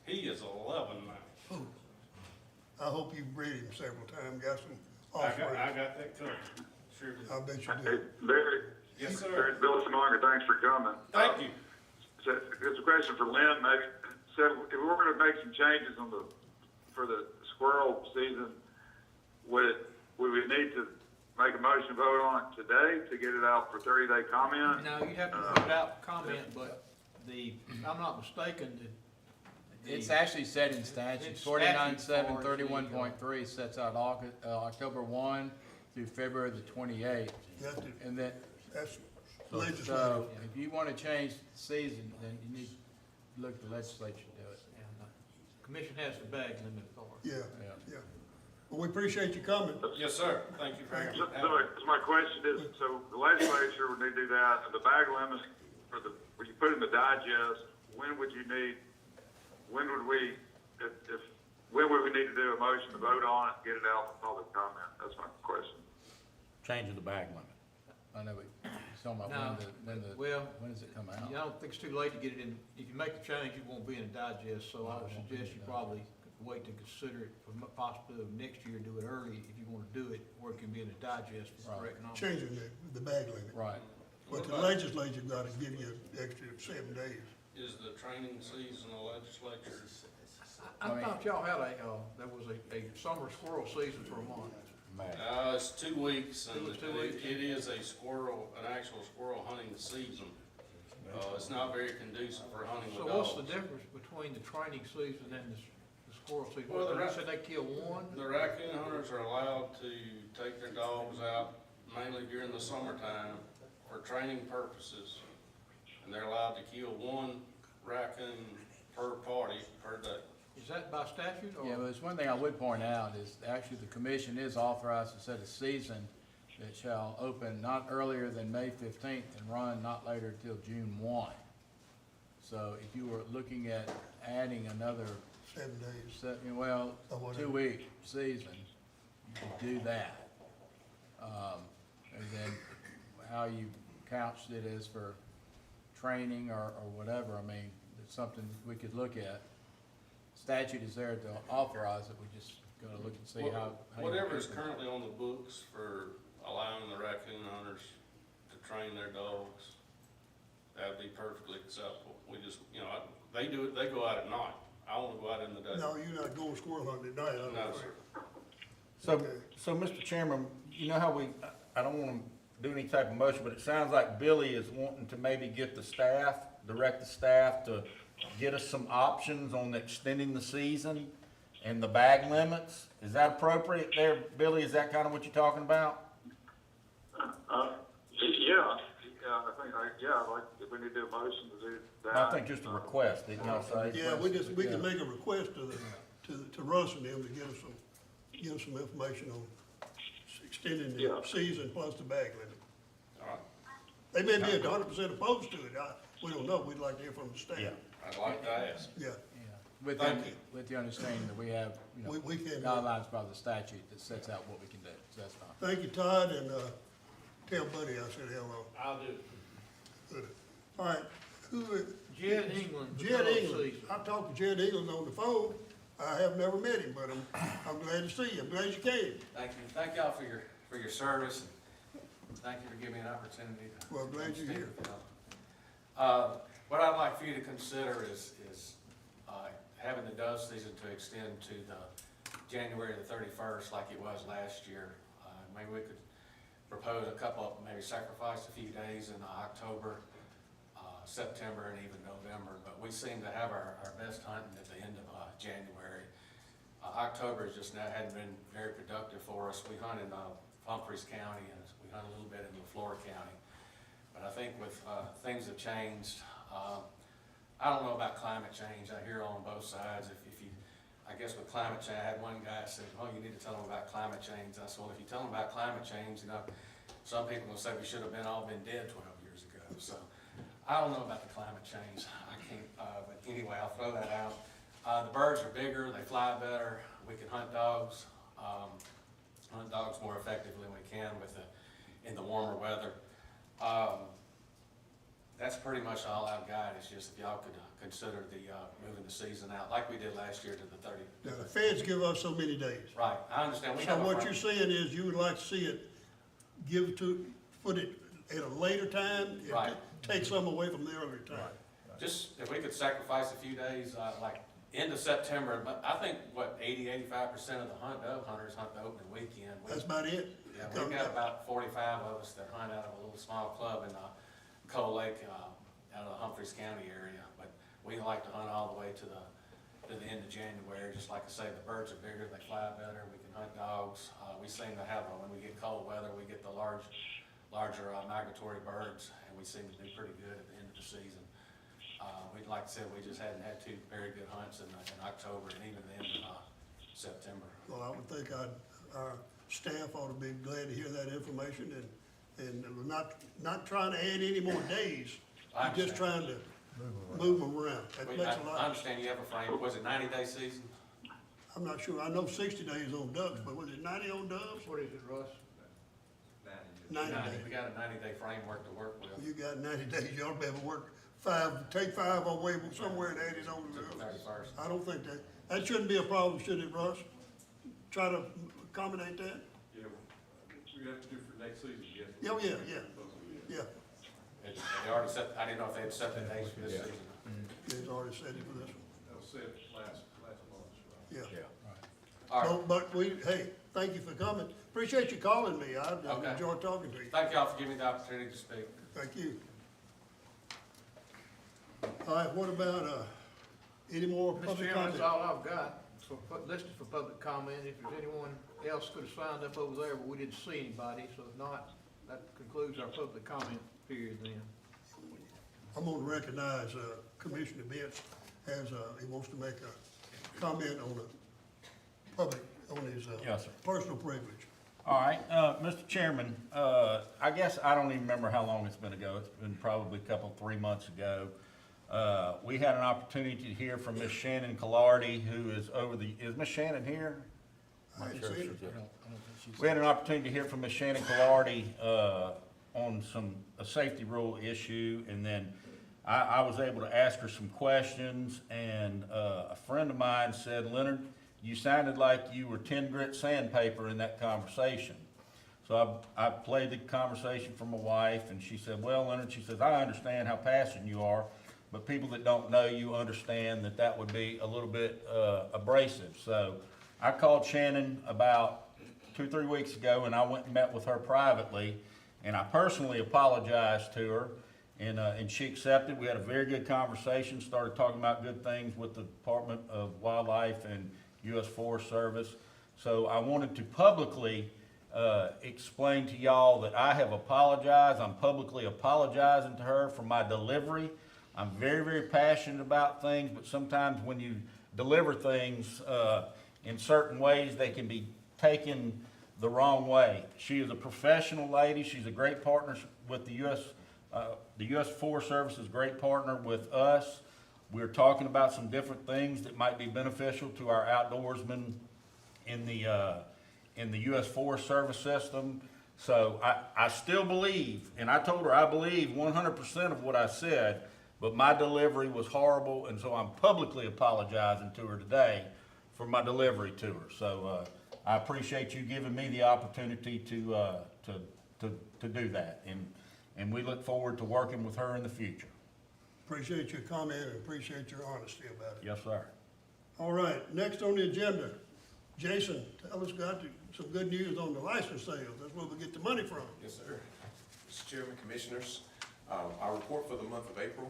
He is 11 now. Ooh. I hope you've bred him several times, got some I offspring. got that covered, sure do. I bet you Hey, do. Barry. Yes, sir. Barry, Bill Smonger, thanks for coming. Thank you. So, it's a question for Lynn, maybe. So, if we were gonna make some changes for the squirrel season, would we need to make a motion vote on it today to get it out for 30-day comment? No, you have to put it out for comment, but if I'm not mistaken, It's actually set in statute. It's 49.731.3 sets out October 1 through February the 28th. Got to, And then, that's so legislative. if you want to change the season, then you need to look at the legislature to do it. commission has the bag limit authority. Yeah, Yeah. yeah. Well, we appreciate you coming. Yes, sir. Thank you very So, much. so my question is, so the legislature would need to do that, and the bag limit for when you put in the digest, when would we need to do a motion to vote on it, get it out for public comment? That's my question. Changing the bag limit. I know, but he's talking about Well, when does it come out? I don't think it's too late to get it in. If you make the change, it won't be in a digest, so I would suggest you probably wait to consider it for the possibility of next year, do it early if you wanna do it, where it can be in a digest for Right. economic. Changing the bag limit. Right. But the legislature got to give you an extra 7 days. Is the training season a legislature? I thought y'all had there was a summer squirrel season for a month. It's 2 weeks, and It was 2 weeks? it is an actual squirrel hunting season. It's not very conducive for hunting So with what's dogs. the difference between the training season and the squirrel season? Well, You said they kill one? The raccoon hunters are allowed to take their dogs out mainly during the summertime for training purposes. And they're allowed to kill 1 raccoon per party per day. Is that by statute or? Yeah, but there's one thing I would point out is actually the commission is authorized to set a season that shall open not earlier than May 15th and run not later till June 1. So if you were looking at adding another 7 days. well, Or whatever. 2-week season, you could do that. And then how you couched it as for training or whatever, I mean, it's something we could look at. Statute is there to authorize it, we just gotta look and see how. you Whatever is interpret it. currently on the books for allowing the raccoon hunters to train their dogs, that'd be perfectly acceptable. We just, they do it, they go out at night. I wanna go out in the day. No, you're not going squirrel hunting at night, I don't No, think. sir. So, Mr. Chairman, you know how I don't wanna do any type of motion, but it sounds like Billy is wanting to maybe get direct the staff to get us some options on extending the season and the bag limits. Is that appropriate there, Billy? Is that kind of what you're talking about? I think, like, if we need to do a motion to do that. I think just a request, didn't y'all say? Yeah, we can make a request to Russ and them to give us some information on extending the Yeah. season plus the bag limit. All right. They may be 100% opposed to it, we don't know, we'd like to hear from the staff. Yeah. I'd like to ask. Yeah, With Thank the, you. with the understanding that we have, we can, guidelines by the statute that sets out what we can do, so that's fine. thank you, Todd, and, tell Buddy I said hello. I'll do. Good. All right, Jed England. the Jed dog England, season. I talked to Jed England on the phone, I have never met him, but I'm glad to see you, I'm glad you came. Thank you. Thank y'all for your service. Thank you for giving me an opportunity to. Well, glad you're here. What I'd like for you to consider is having the dove season to extend to the January the 31st like it was last year. Maybe we could propose a couple, maybe sacrifice a few days in October, September, and even November, but we seem to have our best hunting at the end of January. October is just now hadn't been very productive for us. We hunt in Humphreys County and we hunt a little bit in LaFleur County. But I think with things have changed, I don't know about climate change. I hear on both sides. If you, I guess with climate change, I had one guy said, "Oh, you need to tell them about climate change." I said, "Well, if you tell them about climate change, you know, some people will say we should have all been dead 12 years ago." So I don't know about the climate change. I can't. But anyway, I'll throw that out. The birds are bigger. They fly better. We can hunt dogs. Hunt dogs more effectively than we can in the warmer weather. That's pretty much all I've got. It's just if y'all could consider moving the season out like we did last year to the 30. Now, the feds give us so many days. Right, I understand. So what you're saying is you would like to see it put it at a later time? and Right. Take some away from the earlier time? Just if we could sacrifice a few days, like into September, but I think 80–85% of the dove hunters hunt the opening weekend. That's about it? Yeah, we've got about 45 of us that hunt out of a little small club in Coal Lake, out of the Humphreys County area. But we like to hunt all the way to the end of January. Just like I say, the birds are bigger, they fly better, we can hunt dogs. We seem to have, when we get cold weather, we get the larger migratory birds, and we seem to do pretty good at the end of the season. We'd like I said, we just hadn't had two very good hunts in October and even the end of September. Well, I would think our staff ought to be glad to hear that information, and we're not trying to add any more days. I We're just trying to move them around. That makes a I lot. understand you have a frame. Was it 90-day season? I'm not sure. I know 60 days on ducks, but was it 90 on doves? What is it, Russ? 90 days. We got a 90-day framework to work with. You got 90 days. You ought to be able to work take 5 away from somewhere and add it on to the To the others. 31st. I don't think that shouldn't be a problem, should it, Russ? Try to accommodate that? Yeah, we have to do for next season, yes. Yeah. They already set, I didn't know if they had set the dates for this season. It's already set it for this one. That was said last month, right? Yeah. All right, So, but hey, thank you for coming. Appreciate you calling me. I Okay. enjoyed talking to you. thank y'all for giving me the opportunity to speak. Thank you. All right, what about, any more Mr. public Chairman, comment? that's all I've got listed for public comment. If there's anyone else could have signed up over there, but we didn't see anybody, so if not, that concludes our public comment period then. I'm gonna recognize, Commissioner Bentz he wants to make a comment on his, Yes, sir. personal privilege. All right, Mr. Chairman, I guess I don't even remember how long it's been ago. It's been probably 3 months ago. We had an opportunity to hear from Miss Shannon Collardi, who is is Miss Shannon here? I ain't seen it. We had an opportunity to hear from Miss Shannon Collardi, on a safety rule issue, and then I was able to ask her some questions, and, a friend of mine said, "Leonard, you sounded like you were 10 grit sandpaper in that conversation." So I played the conversation for my wife, and she said, "Well, Leonard," she says, "I understand how passionate you are, but people that don't know you understand that would be a little bit abrasive." So I called Shannon about 2-3 weeks ago, and I went and met with her privately, and I personally apologized to her, and she accepted. We had a very good conversation, started talking about good things with the Department of Wildlife and U.S. Forest Service. So I wanted to publicly explain to y'all that I have apologized. I'm publicly apologizing to her for my delivery. I'm very, very passionate about things, but sometimes when you deliver things in certain ways, they can be taken the wrong way. She is a professional lady. She's a great partner with the U.S. Forest Service is a great partner with us. We're talking about some different things that might be beneficial to our outdoorsmen in the U.S. Forest Service system. So I still believe, and I told her I believe 100% of what I said, but my delivery was horrible, and so I'm publicly apologizing to her today for my delivery to her. So I appreciate you giving me the opportunity to do that, and we look forward to working with her in the future. Appreciate your comment and appreciate your honesty about it. Yes, sir. All right, next on the agenda, Jason, tell us some good news on the license sales. That's where we get the money from. Yes, sir. Mr. Chairman, Commissioners, our report for the month of April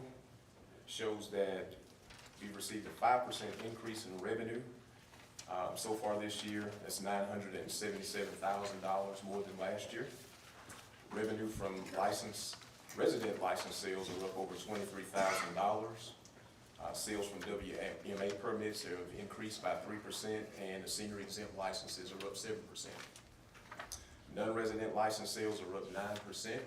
shows that we received a 5% increase in revenue. So far this year, that's $977,000 more than last year. Revenue from resident license sales are up over $23,000. Sales from WMA permits have increased by 3%, and the senior exempt licenses are up 7%. Non-resident license sales are up 9%.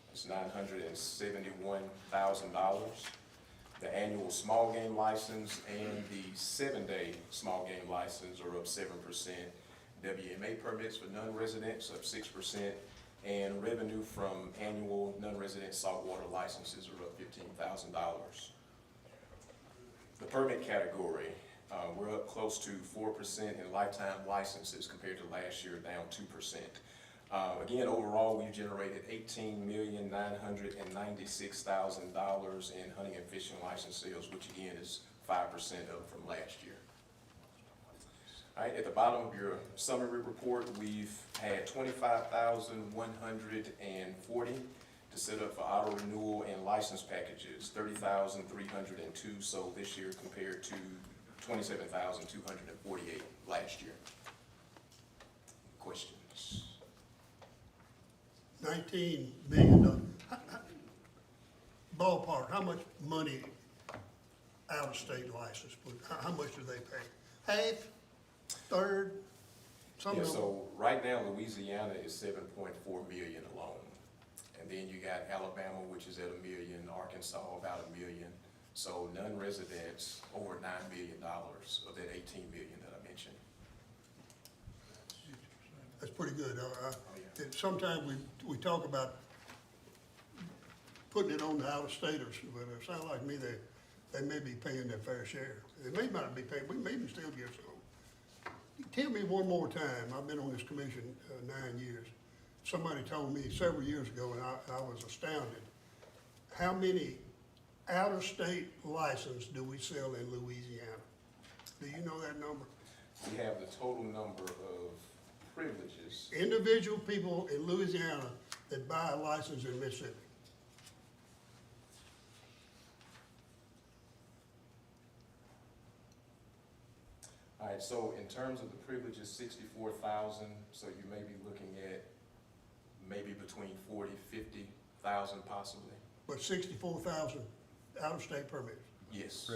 That's $971,000. The annual small game license and the 7-day small game license are up 7%. WMA permits for non-residents up 6%, and revenue from annual non-resident saltwater licenses are up $15,000. The permit category, we're up close to 4% in lifetime licenses compared to last year, down 2%. Again, overall, we've generated $18,996,000 in hunting and fishing license sales, which again is 5% up from last year. All right, at the bottom of your summary report, we've had 25,140 to set up for auto renewal and license packages, 30,302 sold this year compared to 27,248 last year. Questions? $19 million. Ballpark, how much money out-of-state license, how much do they pay? Half? Third? Yeah, so right now Louisiana is 7.4 million alone. And then you got Alabama, which is at $1 million, Arkansas about $1 million. So non-residents over $9 million of that $18 million that I mentioned. That's pretty good. Sometimes we talk about putting it on the out-of-staters, but it sounds like to me they may be paying their fair share. They may not be paying, we may even still get some. Tell me one more time, I've been on this commission 9 years. Somebody told me several years ago, and I was astounded, how many out-of-state licenses do we sell in Louisiana? Do you know that number? We have the total number of privileges. Individual people in Louisiana that buy a license in Mississippi. All right, so in terms of the privileges, 64,000, so you may be looking at maybe between 40, 50,000 possibly. But 64,000 out-of-state permits. Yes.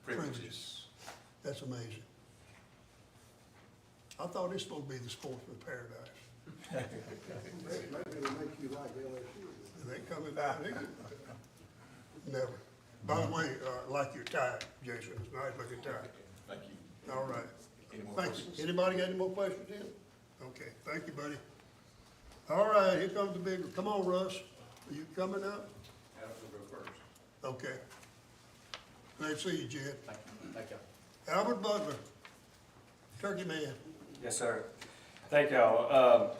Privileges. That's amazing. I thought it's supposed to be the sportsman's paradise. Maybe it'll make you like LSU. They coming down here? Never. By the way, like your tie, Jason, it's nice looking tie. Thank you. All right. Any more Thank questions? you. Anybody got any more questions, Tim? Okay, thank you, buddy. All right, here comes the big one. Come on, Russ. Are you coming up? I'll go first. Okay. Glad to see you, Jed. Thank you. Albert Butler, Turkey Man. Yes, sir. Thank y'all.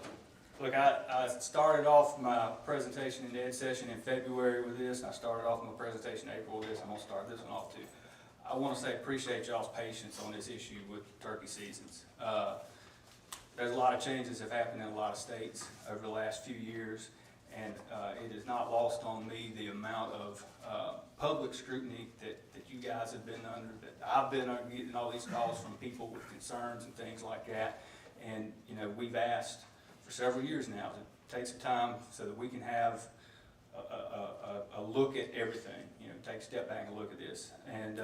Look, I started off my presentation in the ed session in February with this. I started off my presentation in April with this. I'm gonna start this one off too. I wanna say appreciate y'all's patience on this issue with turkey seasons. There's a lot of changes have happened in a lot of states over the last few years, and it is not lost on me the amount of public scrutiny that you guys have been under, that I've been getting all these calls from people with concerns and things like that. And, you know, we've asked for several years now to take some time so that we can have a look at everything, you know, take a step back and look at this. And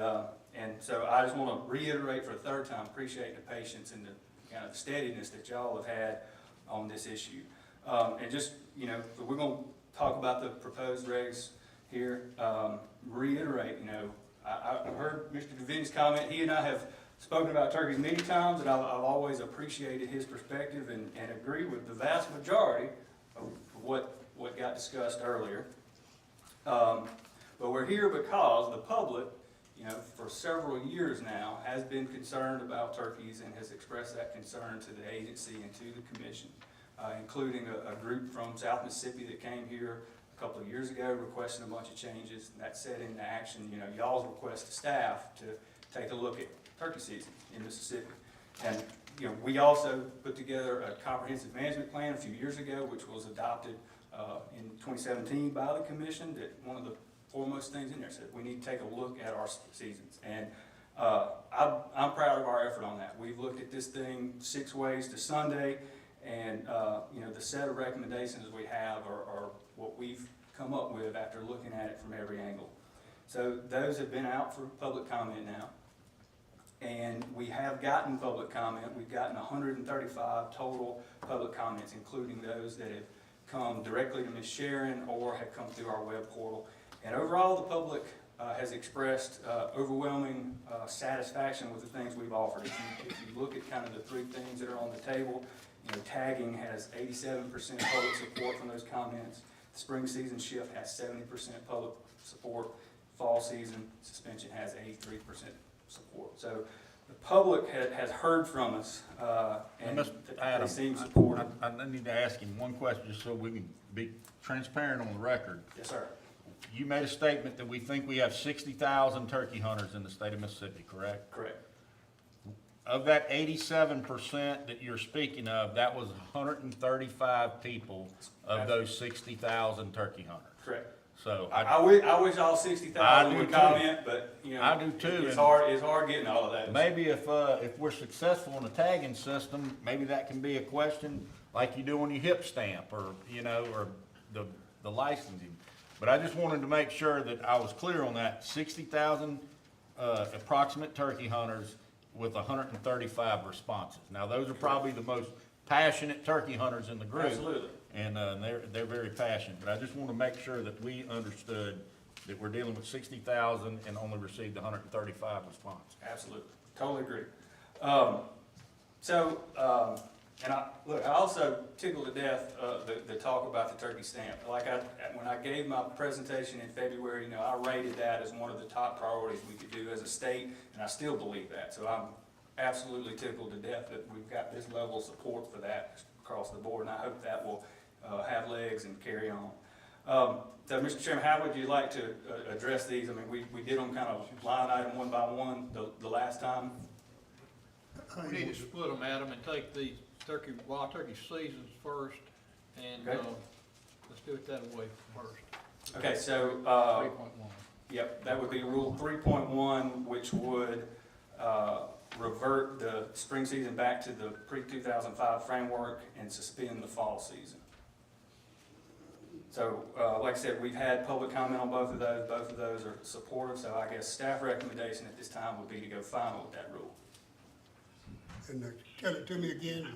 so I just want to reiterate for a third time, appreciate the patience and the kind of the steadiness that y'all have had on this issue. And just, you know, we're going to talk about the proposed regs here. Reiterate, you know, I heard Mr. DeVin's comment. He and I have spoken about turkeys many times, and I've always appreciated his perspective and agree with the vast majority of what got discussed earlier. But we're here because the public, you know, for several years now has been concerned about turkeys and has expressed that concern to the agency and to the commission, including a group from South Mississippi that came here a couple of years ago requesting a bunch of changes. That set into action, you know, y'all's request to staff to take a look at turkey season in Mississippi. And, you know, we also put together a comprehensive management plan a few years ago, which was adopted in 2017 by the commission, that one of the foremost things in there said we need to take a look at our seasons. And I'm proud of our effort on that. We've looked at this thing 6 ways to Sunday, and you know, the set of recommendations we have are what we've come up with after looking at it from every angle. So those have been out for public comment now, and we have gotten public comment. We've gotten 135 total public comments, including those that have come directly to Ms. Sharon or have come through our web portal. And overall, the public has expressed overwhelming satisfaction with the things we've offered. If you look at kind of the 3 things that are on the table, you know, tagging has 87% public support from those comments. The spring season shift has 70% public support. Fall season suspension has 83% support. So the public has heard from us, and they seem supportive. I need to ask him one question just so we can be transparent on the record. Yes, sir. You made a statement that we think we have 60,000 turkey hunters in the state of Mississippi, correct? Correct. Of that 87% that you're speaking of, that was 135 people of those 60,000 turkey hunters. Correct. So I wish all 60,000 would too. comment, but, you know. I do too. It's hard getting all of that. Maybe if we're successful in the tagging system, maybe that can be a question like you do on your hip stamp, or, you know, or the licensing. But I just wanted to make sure that I was clear on that. 60,000 approximate turkey hunters with 135 responses. Now, those are probably the most passionate turkey hunters in the group. Absolutely. And they're very passionate. But I just want to make sure that we understood that we're dealing with 60,000 and only received 135 responses. Absolutely. Totally agree. And I also tickled to death the talk about the turkey stamp. Like when I gave my presentation in February, you know, I rated that as one of the top priorities we could do as a state, and I still believe that. So I'm absolutely tickled to death that we've got this level of support for that across the board, and I hope that will have legs and carry on. So, Mr. Chairman, how would you like to address these? I mean, we did them kind of line item one by one the last time. We need to split them, Adam, and take the wild turkey seasons first, and Okay. let's do it that way first. Okay, so, 3.1. yep, that would be Rule 3.1, which would revert the spring season back to the pre-2005 framework and suspend the fall season. So, like I said, we've had public comment on both of those. Both of those are supportive, so I guess staff recommendation at this time would be to go final with that rule. And tell it to me again,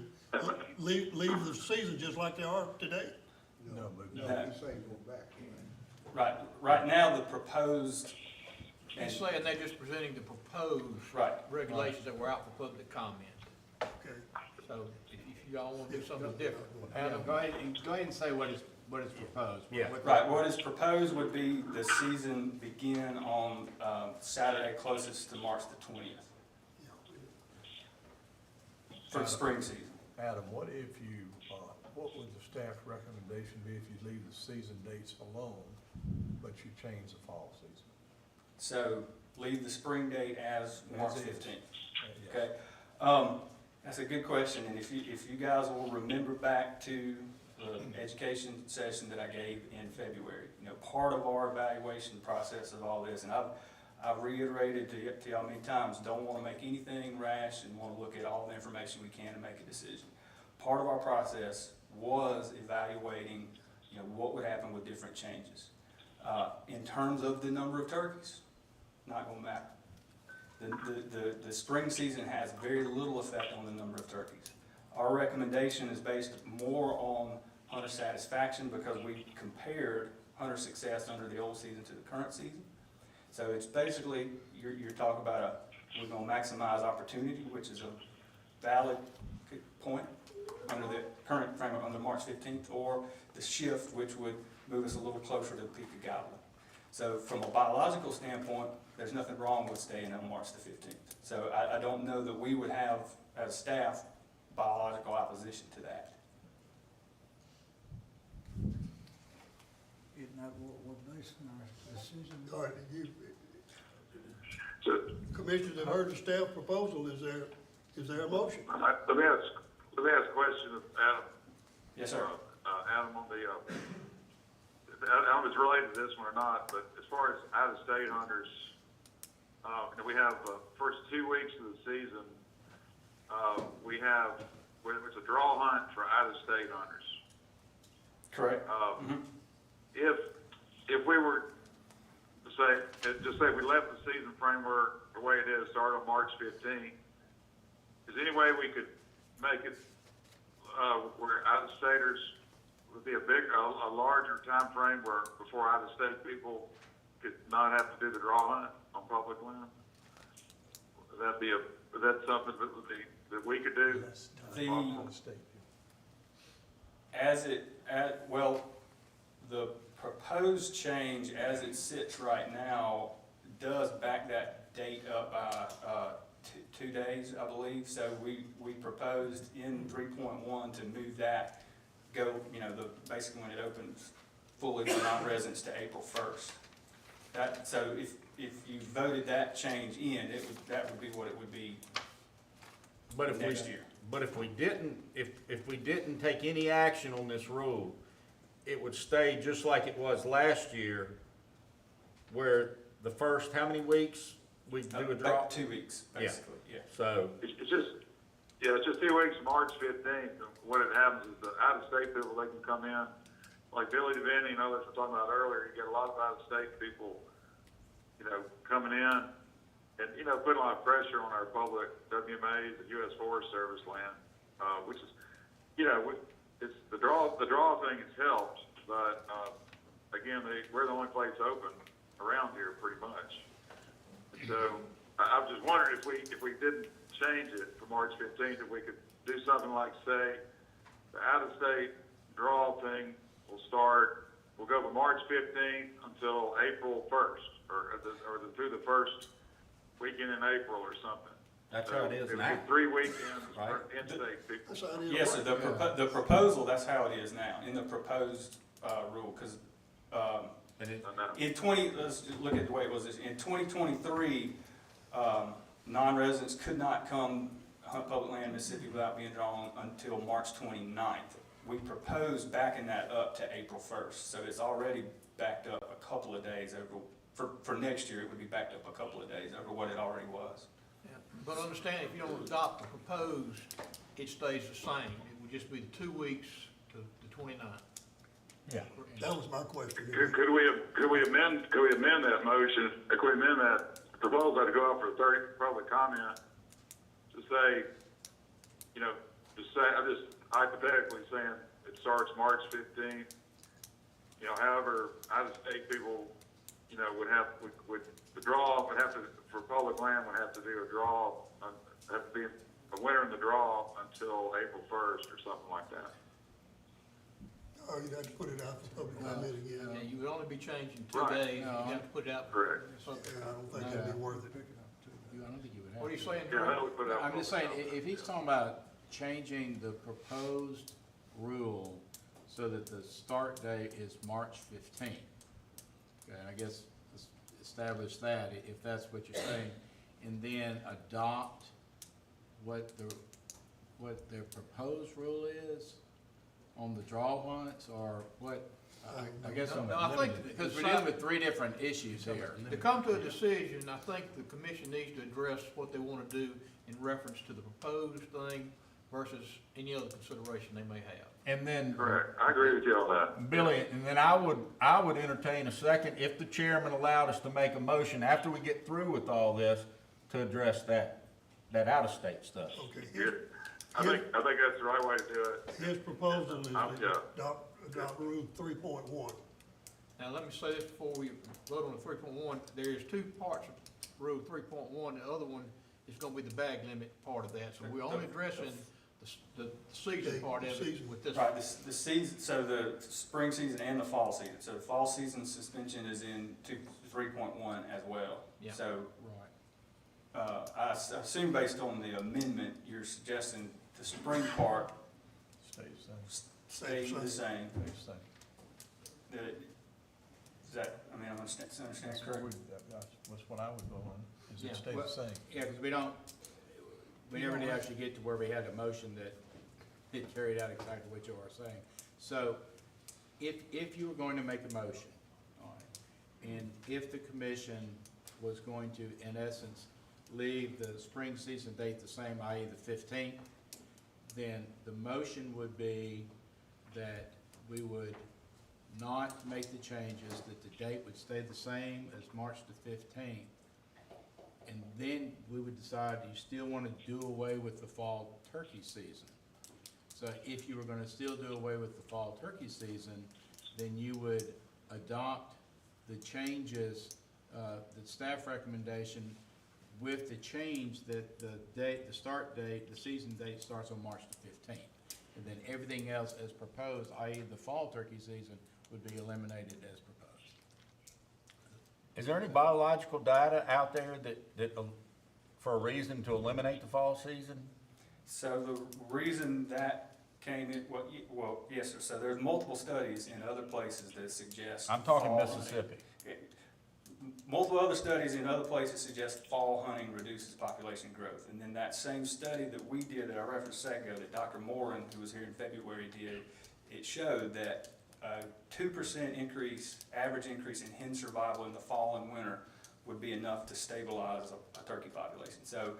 leave the season just like they are today? No, but No. you say go back. Right now, the proposed, He's saying they're just presenting the proposed right, regulations that were out for public comment. Okay. So if y'all want to do something different. Adam, go ahead and say what is proposed. Yeah. right, what is proposed would be the season begin on Saturday closest to March the 20th for the spring season. Adam, what if you, what would the staff recommendation be if you leave the season dates alone, but you change the fall season? So leave the spring date as March As is. 15th. Okay, that's a good question, and if you guys will remember back to the education session that I gave in February, you know, part of our evaluation process of all this, and I've reiterated to y'all many times, don't want to make anything rash and want to look at all the information we can to make a decision. Part of our process was evaluating, you know, what would happen with different changes. In terms of the number of turkeys, not going to matter. The spring season has very little effect on the number of turkeys. Our recommendation is based more on hunter satisfaction because we compared hunter success under the old season to the current season. So it's basically, you're talking about we're going to maximize opportunity, which is a valid point under the current framework under March 15th, or the shift, which would move us a little closer to the peak of gobbling. So from a biological standpoint, there's nothing wrong with staying on March the 15th. So I don't know that we would have, as staff, biological opposition to that. that, we're basing our decision. All right, you, So, commissioners have heard the staff proposal, is there a motion? let me ask a question of Adam. Yes, sir. Adam, on the, I don't know if it's related to this one or not, but as far as out-of-state hunters, we have, first 2 weeks of the season, we have, it's a draw hunt for out-of-state hunters. Correct. If we were to say, just say we left the season framework the way it is, start on March 15th, is there any way we could make it, where out-of-staters would be a larger time frame where, before out-of-state people could not have to do the draw hunt on public land? Would that something that we could do? The proposed change as it sits right now does back that date up by 2 days, I believe. So we proposed in 3.1 to move that, basically when it opens fully for non-residents to April 1st. So if you voted that change in, that would be what it would be next year. But if we didn't take any action on this rule, it would stay just like it was last year, where the first, how many weeks we do a draw? About 2 weeks, basically, yeah. So, It's just 2 weeks, March 15th. What it happens is the out-of-state people, they can come in, like Billy DeVinny and others were talking about earlier, you get a lot of out-of-state people, coming in and, putting a lot of pressure on our public WMAs and U.S. Forest Service land, which is, it's the draw thing has helped, but, again, we're the only place open around here pretty much. So I was just wondering if we didn't change it for March 15th, if we could do something like, say, the out-of-state draw thing we'll go from March 15th until April 1st, or through the first weekend in April or something. that's how it is It'd now. be 3 weekends Right. for in-state people. That's how it is. Yes, sir, the proposal, that's how it is now, in the proposed, rule, because, let's look at the way it was, in 2023, non-residents could not come hunt public land in Mississippi without being drawn until March 29th. We proposed backing that up to April 1st, so it's already backed up a couple of days for next year, it would be backed up a couple of days over what it already was. Yeah, but understand, if you don't adopt the proposed, it stays the same. It would just be the 2 weeks to the 29th. Yeah. That was my question. Could we amend that motion, could we amend that proposal to go out for 30 public comment to say, I'm just hypothetically saying it starts March 15th, however, out-of-state people, for public land, would have to do a draw, have to be a winner in the draw until April 1st or something like that. Or you'd have to put it out for public comment again. Yeah, you would only be changing 2 Right. days, you have to put it out. Correct. So, And I don't think that'd be worth it. I don't think you would have. what are you saying, Yeah, Drew? that would put out. I'm just saying, if he's talking about changing the proposed rule so that the start date is March 15th, okay, I guess let's establish that, if that's what you're saying, and then adopt what their proposed rule is on the draw hunts, or what, I guess I'm No, I think limited, because we're dealing with 3 different issues here. To come to a decision, I think the commission needs to address what they want to do in reference to the proposed thing versus any other consideration they may have. And then, Correct. I agree with you on that. Billy, and then I would entertain a second, if the chairman allowed us to make a motion after we get through with all this, to address that out-of-state stuff. Okay, I think that's the right way to do it. his proposal is Yeah. to adopt rule 3.1. Now, let me say this before we vote on the 3.1, there is 2 parts of rule 3.1, the other one is gonna be the bag limit part of that, so we're only addressing the season part of it with this. Right, the season, so the spring season and the fall season, so the fall season suspension is in 3.1 as well. Yeah. So, Right. I assume based on the amendment, you're suggesting the spring part Stay the same. stay the same. Stay the same. Is that, I mean, I'm understanding That's correct? what I would go on, is Yeah, it stays well, the same. Yeah, because we never did actually get to where we had a motion that it carried out exactly what you are saying. So, if you were going to make a motion, all right, and if the commission was going to, in essence, leave the spring season date the same, i.e. the 15th, then the motion would be that we would not make the changes, that the date would stay the same as March the 15th. And then we would decide, do you still want to do away with the fall turkey season? So if you were gonna still do away with the fall turkey season, then you would adopt the changes, the staff recommendation with the change that the date, the start date, the season date starts on March the 15th. And then everything else as proposed, i.e. the fall turkey season, would be eliminated as proposed. Is there any biological data out there that, for a reason to eliminate the fall season? So the reason that came in, well, yes, sir, so there's multiple studies in other places that suggest. I'm talking fall hunting. Mississippi. Multiple other studies in other places suggest fall hunting reduces population growth. And then that same study that we did that I referenced a second ago, that Dr. Moran, who was here in February, did, it showed that a 2% increase, average increase in hen survival in the fall and winter would be enough to stabilize a turkey population. So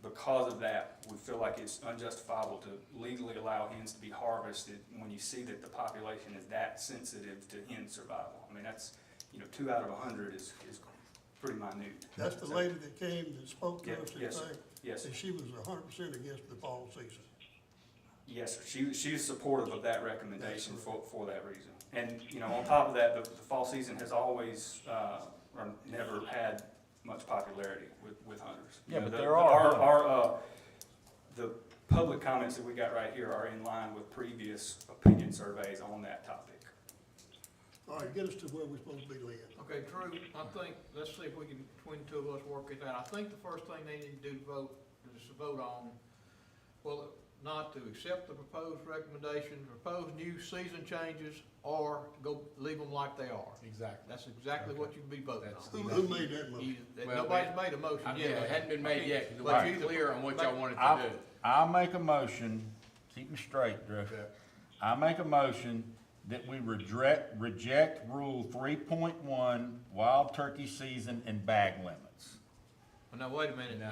because of that, we feel like it's unjustifiable to legally allow hens to be harvested when you see that the population is that sensitive to hen survival. I mean, that's, 2 out of 100 is pretty minute. That's the lady that came that spoke to us Yes, sir. today? Yes, sir. And she was 100% against the fall season. Yes, sir. She's supportive of that recommendation for that reason. And, on top of that, the fall season has always, or never had much popularity with hunters. Yeah, but there are the public comments that we got right here are in line with previous opinion surveys on that topic. All right, get us to where we're supposed to be, Lynn. Okay, Drew, I think, let's see if we can, between the two of us, work it out. I think the first thing they need to do is to vote on, well, not to accept the proposed recommendation, propose new season changes, or go, leave them like they are. Exactly. That's exactly what you'd be voting That's on. Who made that motion? Well, Nobody's made a motion Yeah, yet. it hadn't been made yet, because it But wasn't you either clear on what y'all wanted I'll- to do. I'll make a motion, keep me straight, Drew. Okay. I make a motion that we reject Rule 3.1, wild turkey season and bag limits. Well, now, wait a minute, No.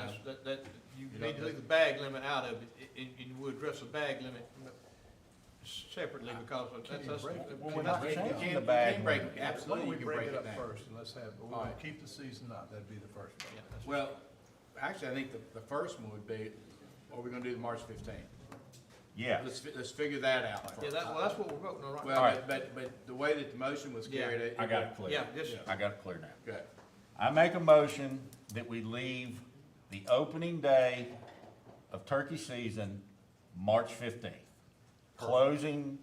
you need to leave the bag limit out of it, and we'll address the bag limit separately, because that's. Well, we're not You changing can- the you bag can break, limit. absolutely, you can break it down. first, and let's have, we're All gonna right. keep the season up, that'd be the first one. Yeah, that's- Well, actually, I think the first one would be, are we gonna do the March 15th? Yeah. Let's figure that out Yeah, first. that's what we're voting on right now. Well, right. but the way that the motion was Yeah. carried. I got it clear. Yeah, just, I got it clear now. Good. I make a motion that we leave the opening day of turkey season, March 15th. Closing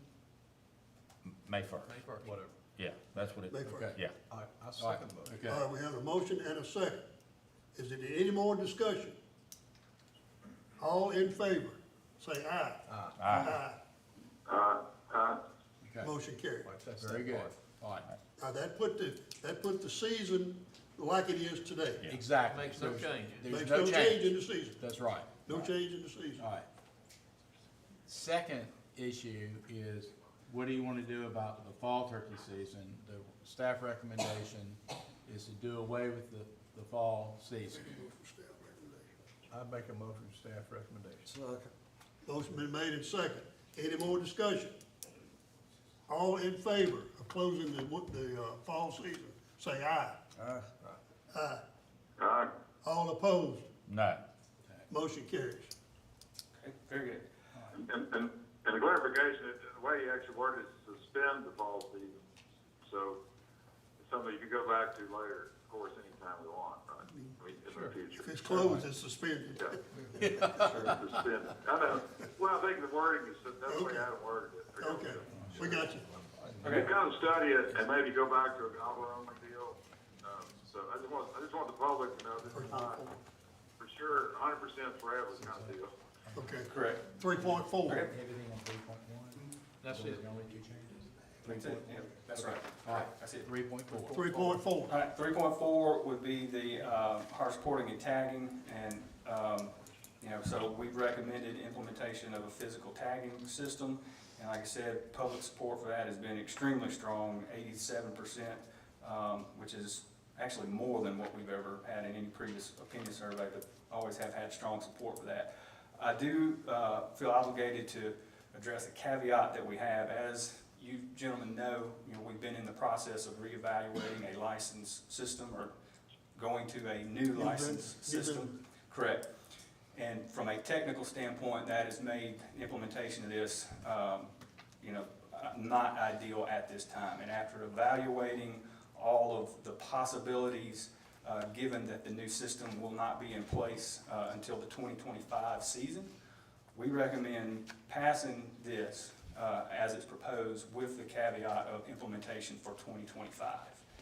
May 1st. May first. Whatever. Yeah, that's what it, May first. Okay. yeah. All right, I All right, second the motion. okay. All right, we have a motion and a second. Is there any more discussion? All in favor, say aye. Aye. Okay. Motion carried. Right, that's Very that good. part. All right. Now, that put the season like it is today. Exactly. Makes no changes. There's Makes no no change change. in the season. That's right. No change in the season. All right. Second issue is, what do you want to do about the fall turkey season? The staff recommendation is to do away with the fall season. I make a motion, staff recommendation. Motion been made and second. Any more discussion? All in favor of closing the fall season, say aye. Aye. Aye. All opposed, No. motion carries. Okay, very good. And the clarification, the way you actually worded it is suspend the fall season. So it's something you can go back to later, of course, anytime we want, right? I mean, in the future. If it's closed, it's suspended. Yeah. Suspend it. I know. Well, I think the wording is, that's the way I had worded it. Okay, we got you. Okay, kind of study it and maybe go back to a gobbler only deal. So I just want the public to know this is not for sure 100% forever kind of deal. Okay, Correct. 3.4. Everything on 3.1? That's it. The only two changes? That's it, yeah, that's right. All right. That's it. 3.4. 3.4. All right, 3.4 would be the harsh porting and tagging, and, so we've recommended implementation of a physical tagging system, and like I said, public support for that has been extremely strong, 87%, which is actually more than what we've ever had in any previous opinion survey, but always have had strong support for that. I do feel obligated to address a caveat that we have. As you gentlemen know, we've been in the process of reevaluating a license system or going to a new license system. Correct. And from a technical standpoint, that has made implementation of this, not ideal at this time. And after evaluating all of the possibilities, given that the new system will not be in place until the 2025 season, we recommend passing this as it's proposed with the caveat of implementation for 2025,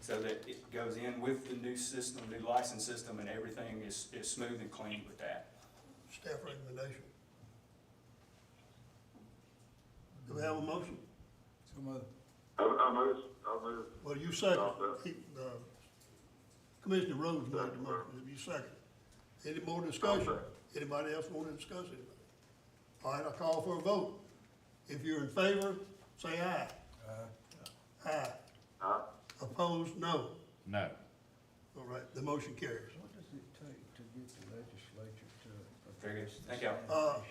so that it goes in with the new system, new license system, and everything is smooth and clean with that. Staff recommendation. Do we have a motion? So moved. I'll move. Well, you second. I'll Commissioner Rhodes made the motion. You second. Any more discussion? Anybody else want to discuss anything? All right, I'll call for a vote. If you're in favor, say aye. Aye. Aye. Opposed, no. No. All right, the motion carries. What does it take to get the legislature to? Very good. Thank y'all.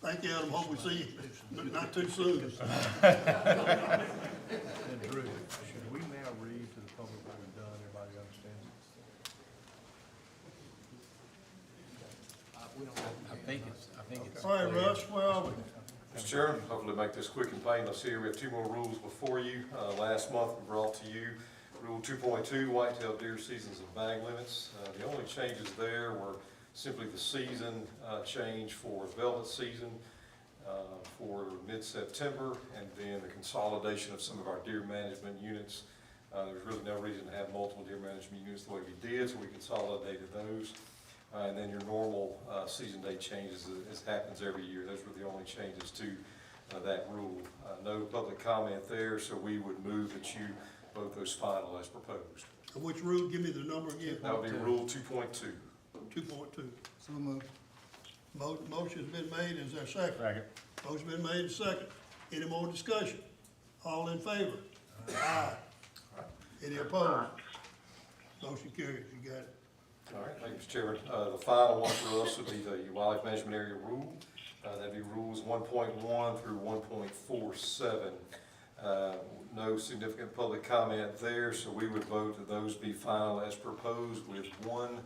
Thank you, Adam. Hope we see you not too soon. And Drew, should we now read to the public what we've done, everybody understands I think it's. All right, Russ, where are we? Mr. Chairman, hopefully make this quick and painless here. We have two more rules before you. Last month we brought to you Rule 2.2, whitetail deer seasons and bag limits. The only changes there were simply the season change for velvet season for mid-September, and then the consolidation of some of our deer management units. There's really no reason to have multiple deer management units the way we did, so we consolidated those. And then your normal season date changes as happens every year. Those were the only changes to that rule. No public comment there, so we would move that you vote those final as proposed. And which rule? Give me the number again. That would be Rule 2.2. 2.2. So moved. Motion's been made. Is there a second? Second. Motion been made and second. Any more discussion? All in favor? Aye. Any opposed? Motion carries. You got it. All right, thank you, Mr. Chairman. The final one for us would be the wildlife management area rule. That'd be rules 1.1 through 1.47. No significant public comment there, so we would vote that those be final as proposed with one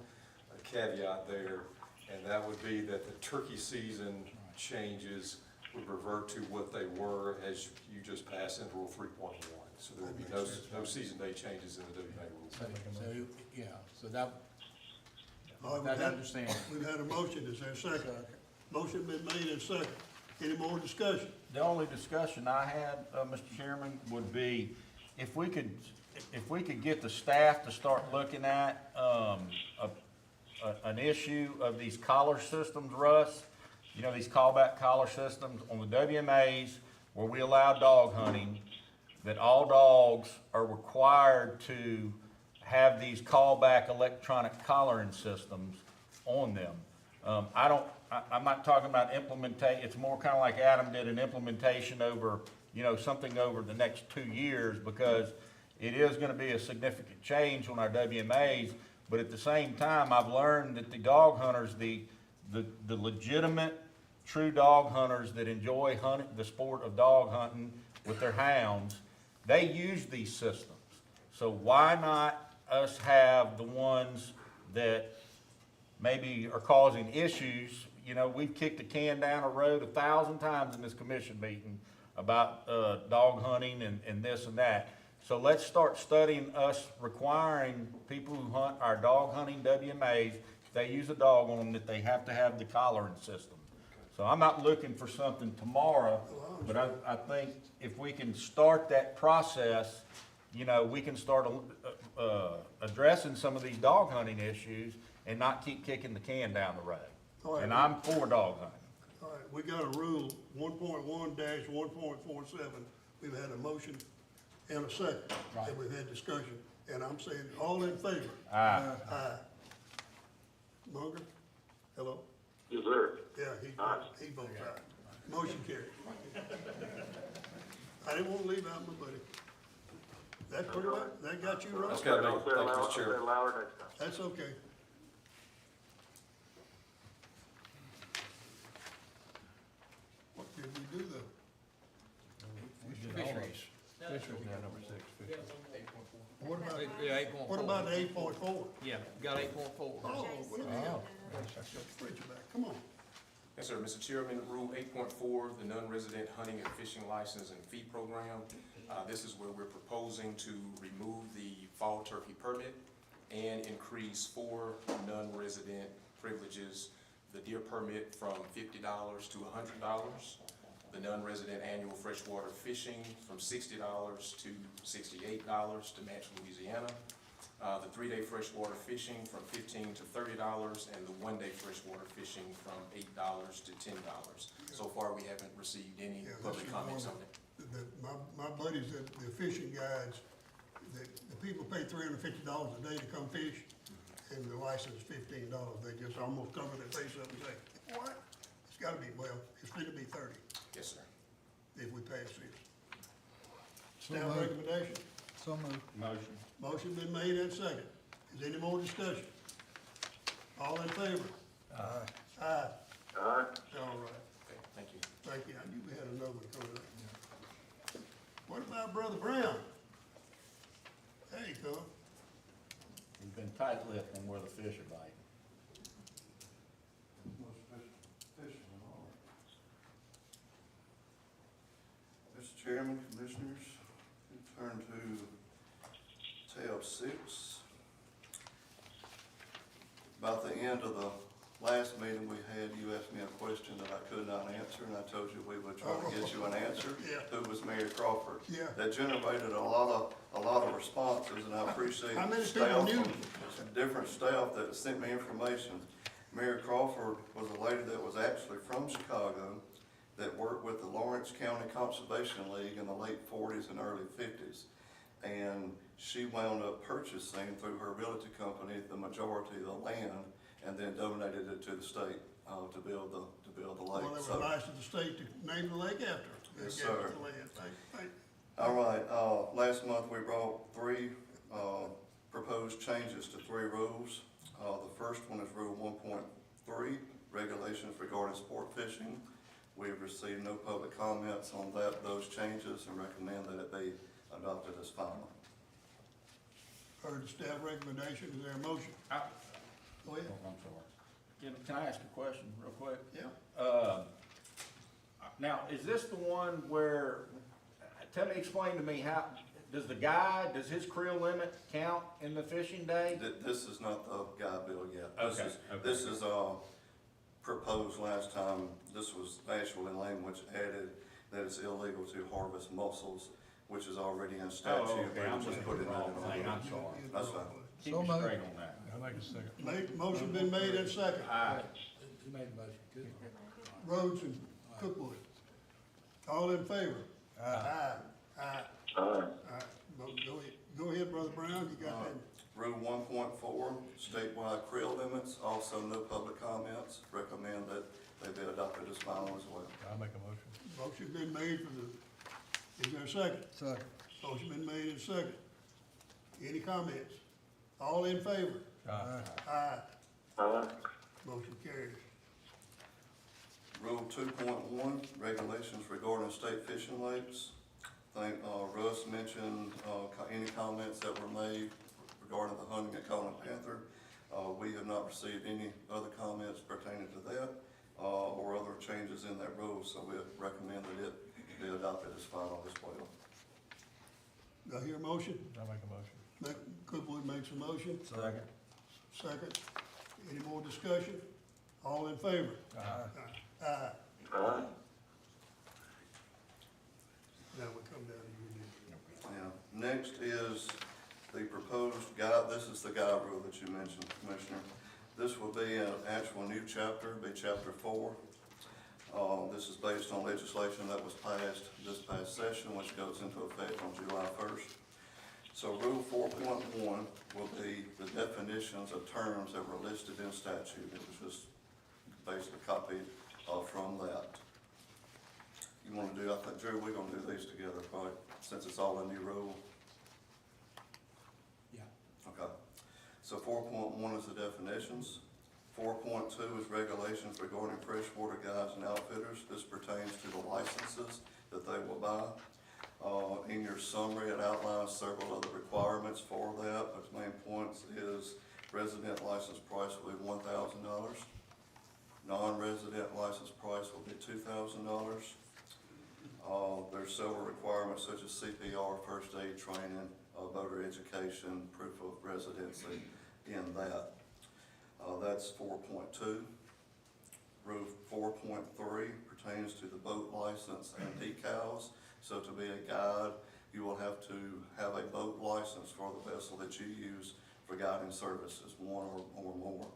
caveat there, and that would be that the turkey season changes would revert to what they were as you just passed in Rule 3.1. So there would be no season day changes in the WMA rules. So, yeah, so that, All right, that understand. We've had a motion. Is there a second? Motion been made and second. Any more discussion? The only discussion I had, Mr. Chairman, would be if we could get the staff to start looking at, an issue of these collar systems, Russ. You know, these callback collar systems on the WMAs where we allow dog hunting, that all dogs are required to have these callback electronic collaring systems on them. I'm not talking about it's more kind of like Adam did, an implementation over, something over the next 2 years, because it is gonna be a significant change on our WMAs. But at the same time, I've learned that the dog hunters, the legitimate, true dog hunters that enjoy hunting, the sport of dog hunting with their hounds, they use these systems. So why not us have the ones that maybe are causing issues? We've kicked the can down the road 1,000 times in this commission meeting about dog hunting and this and that. So let's start studying us requiring people who hunt our dog hunting WMAs, if they use a dog on them, that they have to have the collaring system. So I'm not looking for something tomorrow, but I think if we can start that process, we can start addressing some of these dog hunting issues and not keep kicking the can down the road. All right. And I'm for dog hunting. All right, we got a rule, 1.1-1.47. we've had a motion and a second, Right. and we've had discussion, and I'm saying, all in favor? Aye. Aye. Munger? Hello? Yes, sir. Yeah, he votes aye. Motion carried. I didn't want to leave out my buddy. That pretty much, that got you right? That's got me. I'll say it Thank you, louder, Mr. I'll say Chairman. it louder next time. That's okay. What did we do though? Fisheries. What about, Yeah, 8.4. what about the 8.4? Yeah, got 8.4. Oh, what do we got? Preach about it. Come on. Yes, sir. Mr. Chairman, Rule 8.4, the non-resident hunting and fishing license and fee program. This is where we're proposing to remove the fall turkey permit and increase 4 non-resident privileges. The deer permit from $50 to $100. The non-resident annual freshwater fishing from $60 to $68 to match Louisiana. The 3-day freshwater fishing from $15 to $30, and the 1-day freshwater fishing from $8 to $10. So far, we haven't received any Yeah, public this is comments one on it. My buddies, the fishing guides, the people pay $350 a day to come fish, and the license is $15. They just almost cover their face up and say, what? It's gotta be, well, it's gonna be 30 Yes, sir. if we pass this. Staff recommendation? So moved. Motion. Motion been made and second. Is any more discussion? All in favor? Aye. Aye. Aye. All right. Okay, thank you. Thank you. I knew we had another one coming up. What about Brother Brown? There you go. He's been tight-lipped on where the fish are biting. Mr. Chairman, Commissioners, we turn to tab 6. About the end of the last meeting we had, you asked me a question that I could not answer, and I told you we would try to get you an answer. Yeah. Who was Mary Crawford? Yeah. That generated a lot of responses, and I appreciate How many staff people knew? from different staff that sent me information. Mary Crawford was a lady that was actually from Chicago that worked with the Lawrence County Conservation League in the late 40s and early 50s. And she wound up purchasing through her realty company the majority of the land and then donated it to the state to build the lake. Well, they So- were nice of the state to name the lake after her. They Yes, gave us sir. the land. Thank All right, last month we brought 3 proposed changes to 3 rules. The first one is Rule 1.3, regulations regarding sport fishing. We've received no public comments on those changes and recommend that it be adopted as final. Heard the staff recommendation. Is there a motion? Go ahead. Oh, I'm sorry. Can I ask a question real quick? Yeah. Now, is this the one where, explain to me how, does his creel limit count in the fishing day? This is not the guide bill yet. Okay, This is proposed last time. This was actually language added that it's illegal to harvest mussels, which is already in statute. Oh, okay, I'm We're just looking putting at the that wrong in. thing, I'm sorry. That's fine. Keep me straight on that. I like a second. Motion been made and second. Aye. You made a motion, good. Rhodes and Cookwood. All in favor? Aye. Aye. Aye. Go ahead, Brother Brown, you got that? Rule 1.4, statewide creel limits, also no public comments. Recommend that they be adopted as final as well. I'll make a motion. Motion been made for the, is there a second? Second. Motion been made and second. Any comments? All in favor? Aye. Aye. Aye. Motion carries. Rule 2.1, regulations regarding state fishing lakes. I think Russ mentioned any comments that were made regarding the hunting at Colin Panther. We have not received any other comments pertaining to that or other changes in that rule, so we recommend that it be adopted as final as well. Do I hear a motion? I'll make a motion. Cookwood makes a motion. Second. Second. Any more discussion? All in favor? Aye. Aye. Aye. Now we come down to you. Yeah. Next is the proposed guide. This is the guide rule that you mentioned, Commissioner. This will be an actual new chapter, be chapter 4. This is based on legislation that was passed this past session, which goes into effect on July 1st. So Rule 4.1 will be the definitions of terms that were listed in statute. It was just basically copied from that. You want to do, I think, Drew, we're going to do these together, probably, since it's all a new rule. Yeah. Okay. So 4.1 is the definitions. 4.2 is regulations regarding freshwater guides and outfitters. This pertains to the licenses that they will buy. In your summary, it outlines several other requirements for that, but the main points is resident license price will be $1,000. Non-resident license price will be $2,000. There's several requirements such as CPR, first aid training, voter education, proof of residency in that. That's 4.2. Rule 4.3 pertains to the boat license and decals. So to be a guide, you will have to have a boat license for the vessel that you use for guiding services, one or more.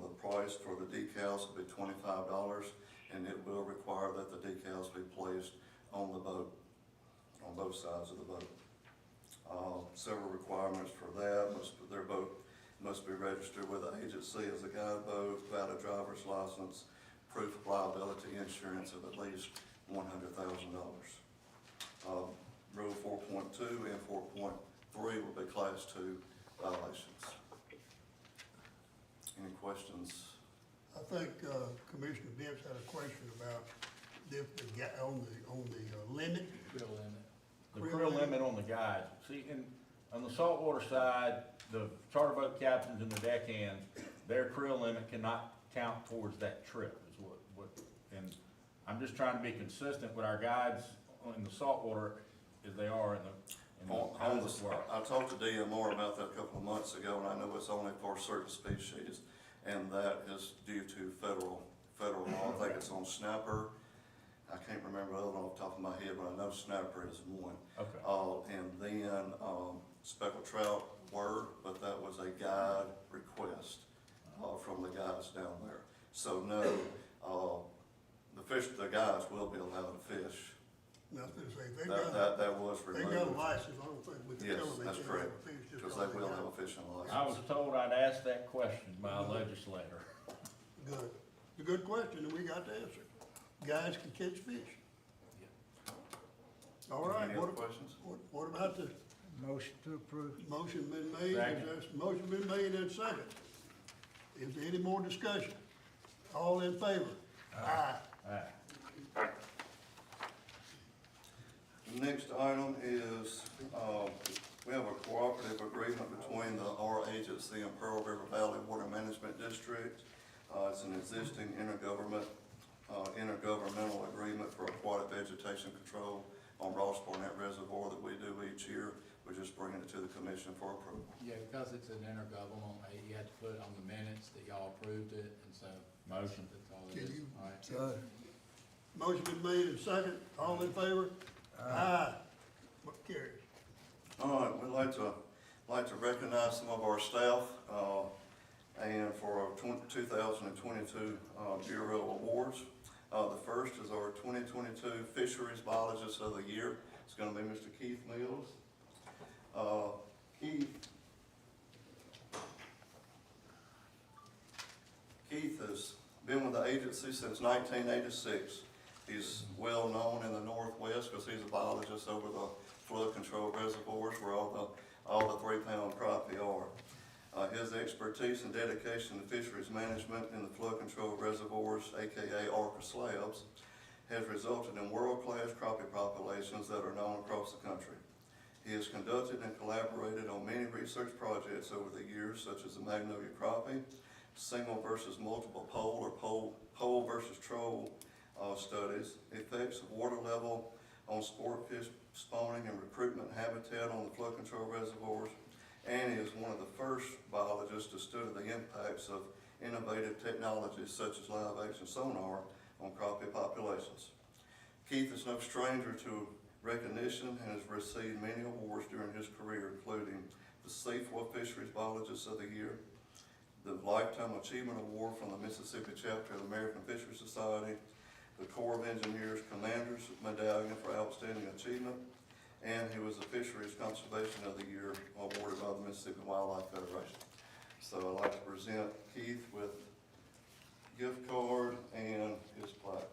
The price for the decals will be $25, and it will require that the decals be placed on the boat, on both sides of the boat. Several requirements for that. Their boat must be registered with the agency as a guide boat, valid driver's license, proof of liability insurance of at least $100,000. Rule 4.2 and 4.3 will be Class 2 violations. Any questions? I think Commissioner Dents had a question about on the limit. Creel limit. The creel limit on the guides. See, on the saltwater side, the charter boat captains and the deckhands, their creel limit cannot count towards that trip is what, and I'm just trying to be consistent with our guides in the saltwater as they are in the world. I talked to DMR about that a couple of months ago, and I know it's only for certain species, and that is due to federal law. I think it's on snapper. I can't remember the other one off the top of my head, but I know snapper is one. Okay. And then speckled trout were, but that was a guide request from the guys down there. So no, the guys will be allowed to fish. I was gonna say, That was removed. they got a license, I don't think we can Yes, tell them they that's can't correct, have a fish just because because they will got have it. a fishing license. I was told I'd ask that question by a legislator. Good. It's a good question, and we got the answer. Guys can catch fish. All right, Any other questions? what about the Motion to approve. motion been made? Second. Motion been made and second. Is there any more discussion? All in favor? Aye. Alright. The next item is, we have a cooperative agreement between our agency and Pearl River Valley Water Management District. It's an existing intergovernmental agreement for aquatic vegetation control on Ross Barnett Reservoir that we do each year. We're just bringing it to the commission for approval. Yeah, because it's an intergovernmental, you had to put on the minutes that y'all approved it, and so. Motion. That's all it Can is. you- All right. Motion been made and second. All in favor? Aye. What carries? All right, we'd like to recognize some of our staff, and for our 2022 Bureau Awards. The first is our 2022 Fisheries Biologist of the Year. It's gonna be Mr. Keith Mills. Keith has been with the agency since 1986. He's well known in the Northwest because he's a biologist over the flood control reservoirs where all the 3-pound crappie are. His expertise and dedication to fisheries management in the flood control reservoirs, aka ARCA slabs, has resulted in world-class crappie populations that are known across the country. He has conducted and collaborated on many research projects over the years, such as the Magnolia crappie, single versus multiple pole or pole versus troll studies, effects of water level on sport fish spawning and recruitment habitat on the flood control reservoirs, and he is one of the first biologists to study the impacts of innovative technologies such as live action sonar on crappie populations. Keith is no stranger to recognition and has received many awards during his career, including the Seafoil Fisheries Biologist of the Year, the Lifetime Achievement Award from the Mississippi chapter of the American Fisheries Society, the Corps of Engineers Commander's Medallion for Outstanding Achievement, and he was the Fisheries Conservation of the Year awarded by the Mississippi Wildlife Federation. So I'd like to present Keith with gift card and his plaque.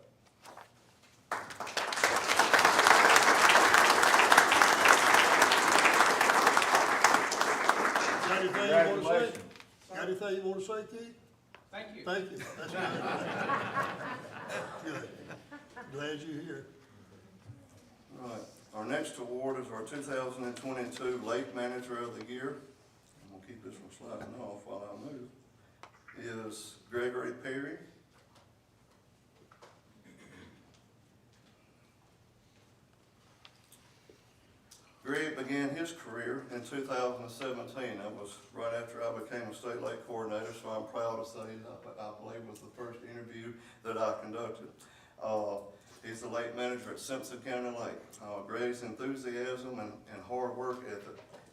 Got anything you want to say? Congratulations. Got anything you want to say, Keith? Thank you. Thank you. That's good. Good. Glad you're here. All right. Our next award is our 2022 Lake Manager of the Year. I'm gonna keep this one sliding off while I move. Is Gregory Perry. Greg began his career in 2017. That was right after I became a state lake coordinator, so I'm proud to say that I believe was the first interview that I conducted. He's the lake manager at Simpson County Lake. Greg's enthusiasm and hard work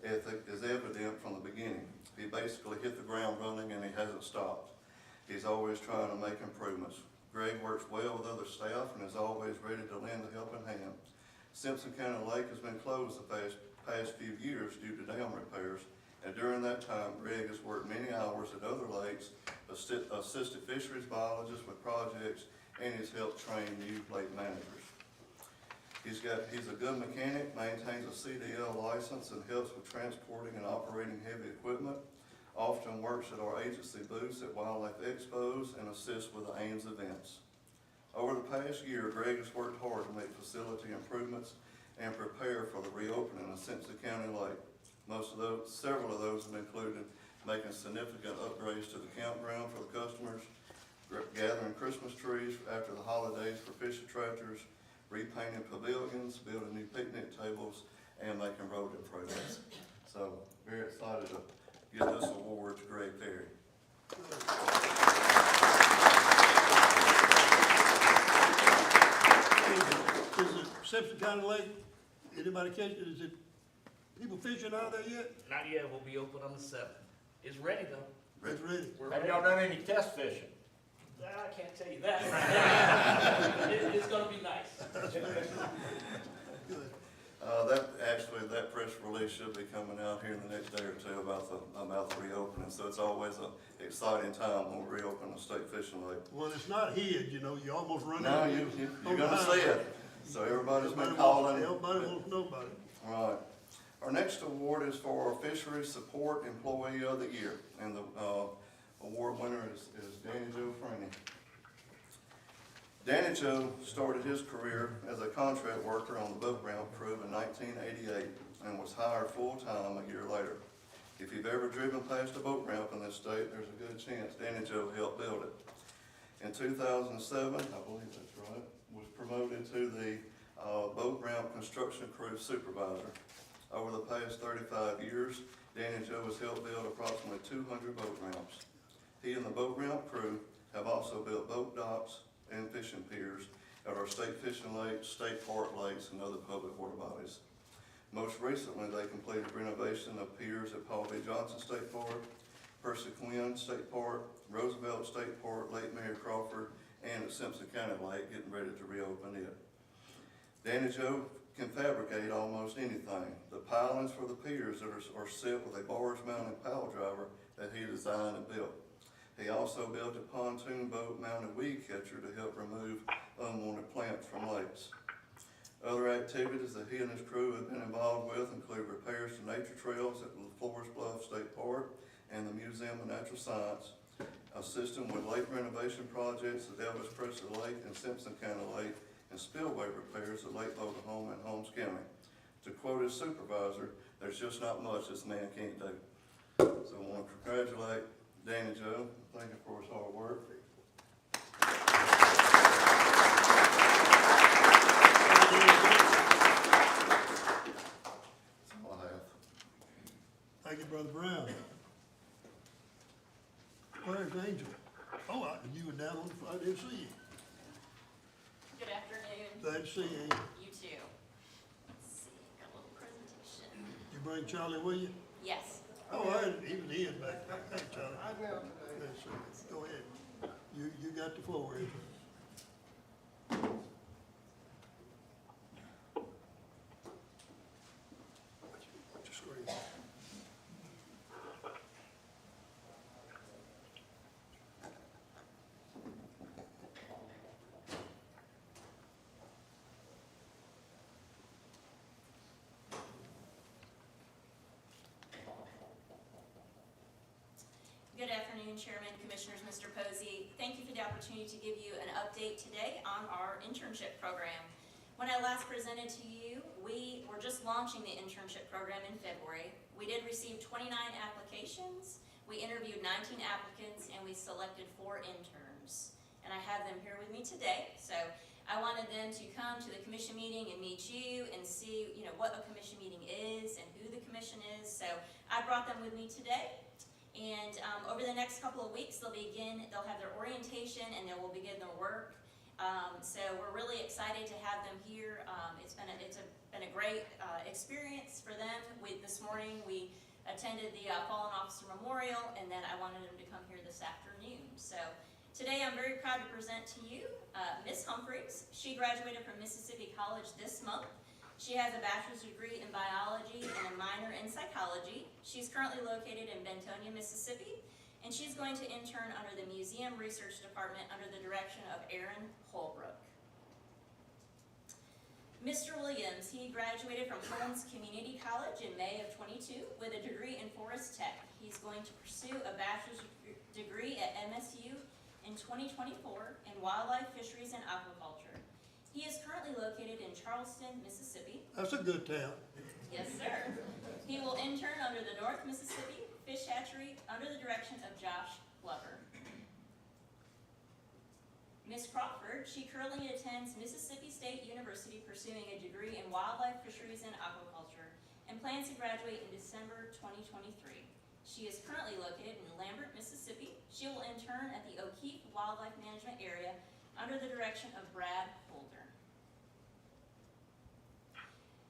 ethic is evident from the beginning. He basically hit the ground running and he hasn't stopped. He's always trying to make improvements. Greg works well with other staff and is always ready to lend a helping hand. Simpson County Lake has been closed the past few years due to dam repairs, and during that time, Greg has worked many hours at other lakes, assisted fisheries biologists with projects, and he's helped train new lake managers. He's a good mechanic, maintains a CDL license, and helps with transporting and operating heavy equipment. Often works at our agency booths at wildlife expos and assists with the Ames events. Over the past year, Greg has worked hard to make facility improvements and prepare for the reopening of Simpson County Lake. Several of those have included making significant upgrades to the campground for the customers, gathering Christmas trees after the holidays for fish attractors, repainting pavilions, building new picnic tables, and making road improvements. So, very excited to give this award to Greg Perry. Is it Simpson County Lake? Anybody catch it? Is it people fishing out there yet? Not yet, we'll be open on the 7th. It's ready though. It's ready. Have y'all done any test fishing? I can't tell you that right now. It's gonna be nice. Good. That press release should be coming out here in the next day or two about the reopening. So it's always an exciting time when we reopen the state fishing lake. Well, it's not hid, you know, you almost run No, into you're gonna see it. So everybody's been calling. Everybody wants to know about it. All right. Our next award is for our Fisheries Support Employee of the Year, and the award winner is Danny Joe Franny. Danny Joe started his career as a contract worker on the boat ramp crew in 1988 and was hired full-time a year later. If you've ever driven past a boat ramp in this state, there's a good chance Danny Joe helped build it. In 2007, I believe that's right, was promoted to the boat ramp construction crew supervisor. Over the past 35 years, Danny Joe has helped build approximately 200 boat ramps. He and the boat ramp crew have also built boat docks and fishing piers at our state fishing lakes, state park lakes, and other public water bodies. Most recently, they completed renovation of piers at Paul B. Johnson State Park, Percy Quinn State Park, Roosevelt State Park, Lake Mary Crawford, and at Simpson County Lake, getting ready to reopen it. Danny Joe can fabricate almost anything. The pilings for the piers are set with a barge-mounted pile driver that he designed and built. He also built a pontoon boat-mounted weed catcher to help remove unwanted plants from lakes. Other activities that he and his crew have been involved with include repairs to nature trails at Forest Bluff State Park and the Museum of Natural Science, assisting with lake renovation projects at Elvis Presley Lake and Simpson County Lake, and spillway repairs at Lake Oklahoma and Holmes County. To quote his supervisor, there's just not much this man can't do. So I want to congratulate Danny Joe, thank him for his hard work. That's all I have. Thank you, Brother Brown. Where's Angel? Oh, you were down on the floor, I didn't see you. Good afternoon. Glad to see you, Angel. You too. Let's see, got a little presentation. You bring Charlie with you? Yes. Oh, he was in back there. Hey, Charlie. Let's see. Go ahead. You got the floor, Angel. afternoon, Chairman, Commissioners, Mr. Posey. Thank you for the opportunity to give you an update today on our internship program. When I last presented to you, we were just launching the internship program in February. We did receive 29 applications. We interviewed 19 applicants and we selected 4 interns. And I have them here with me today. So I wanted them to come to the commission meeting and meet you and see, what a commission meeting is and who the commission is. So I brought them with me today. And over the next couple of weeks, they'll have their orientation and they will begin their work. So we're really excited to have them here. It's been a great experience for them. This morning we attended the Fallen Officer Memorial, and then I wanted them to come here this afternoon. So today I'm very proud to present to you Miss Humphreys. She graduated from Mississippi College this month. She has a bachelor's degree in biology and a minor in psychology. She's currently located in Bentonia, Mississippi, and she's going to intern under the Museum Research Department under the direction of Aaron Holbrook. Mr. Williams, he graduated from Holmes Community College in May of 22 with a degree in Forest Tech. He's going to pursue a bachelor's degree at MSU in 2024 in wildlife, fisheries, and aquaculture. He is currently located in Charleston, Mississippi. That's a good town. Yes, sir. He will intern under the North Mississippi Fish Hatchery under the direction of Josh Glover. Ms. Crawford, she currently attends Mississippi State University pursuing a degree in wildlife, fisheries, and aquaculture and plans to graduate in December 2023. She is currently located in Lambert, Mississippi. She will intern at the O'Keefe Wildlife Management Area under the direction of Brad Holder.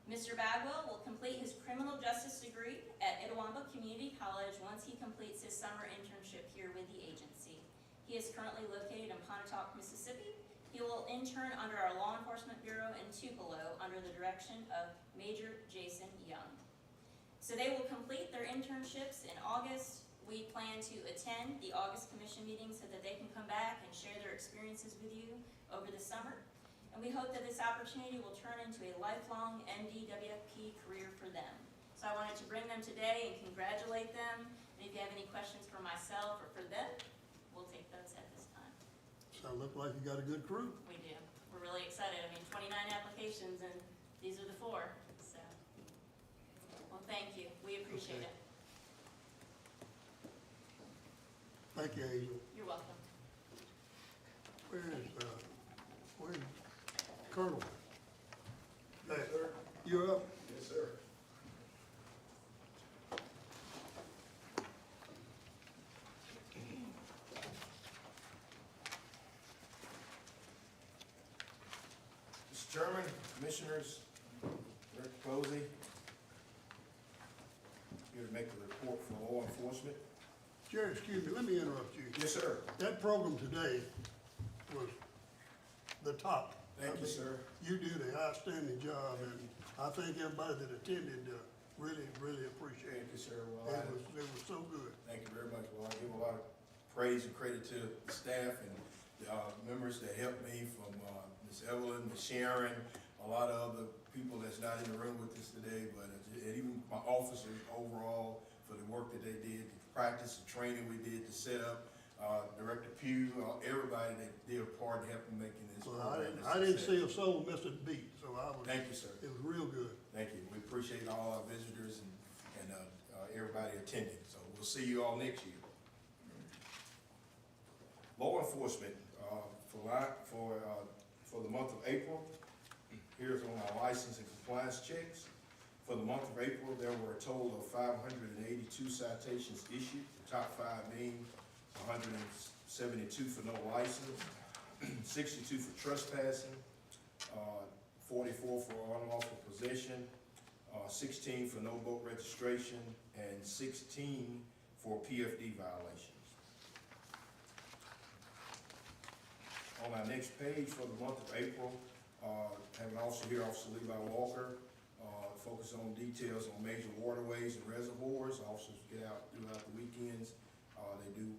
Mr. Bagwell will complete his criminal justice degree at Itawamba Community College once he completes his summer internship here with the agency. He is currently located in Pontotoc, Mississippi. He will intern under our Law Enforcement Bureau in Tupelo under the direction of Major Jason Young. So they will complete their internships in August. We plan to attend the August commission meeting so that they can come back and share their experiences with you over the summer. And we hope that this opportunity will turn into a lifelong MDWFP career for them. So I wanted to bring them today and congratulate them. And if you have any questions for myself or for them, we'll take those at this time. So look like you got a good crew. We do. We're really excited. 29 applications and these are the 4. So, well, thank you. We appreciate it. Thank you, Hazel. You're welcome. Where's Colonel? Yes, sir. You're up? Yes, sir. Mr. Chairman, Commissioners, Director Posey, here to make a report for law enforcement. Jerry, excuse me, let me interrupt you. Yes, sir. That program today was the top. Thank you, sir. You did an outstanding job, and I think everybody that attended really, really appreciated Thank you, it. sir. Well, It was so good. thank you very much. Well, I give a lot of praise and credit to the staff and the members that helped me, from Ms. Evelyn, Ms. Sharon, a lot of other people that's not in the room with us today, but and even my officers overall for the work that they did, the practice, the training we did, the setup, Director Pugh, everybody that did a part in helping making this Well, program. I didn't see a soul miss a beat, so I was. Thank you, sir. It was real good. Thank you. We appreciate all our visitors and everybody attending. So we'll see you all next year. Law enforcement, for the month of April, here's on our license and compliance checks. For the month of April, there were a total of 582 citations issued. The top 5 being 172 for no license, 62 for trespassing, 44 for unlawful possession, 16 for no boat registration, and 16 for PFD violations. On our next page for the month of April, have an officer here, Officer Levi Walker, focus on details on major waterways and reservoirs. Officers get out throughout the weekends. They do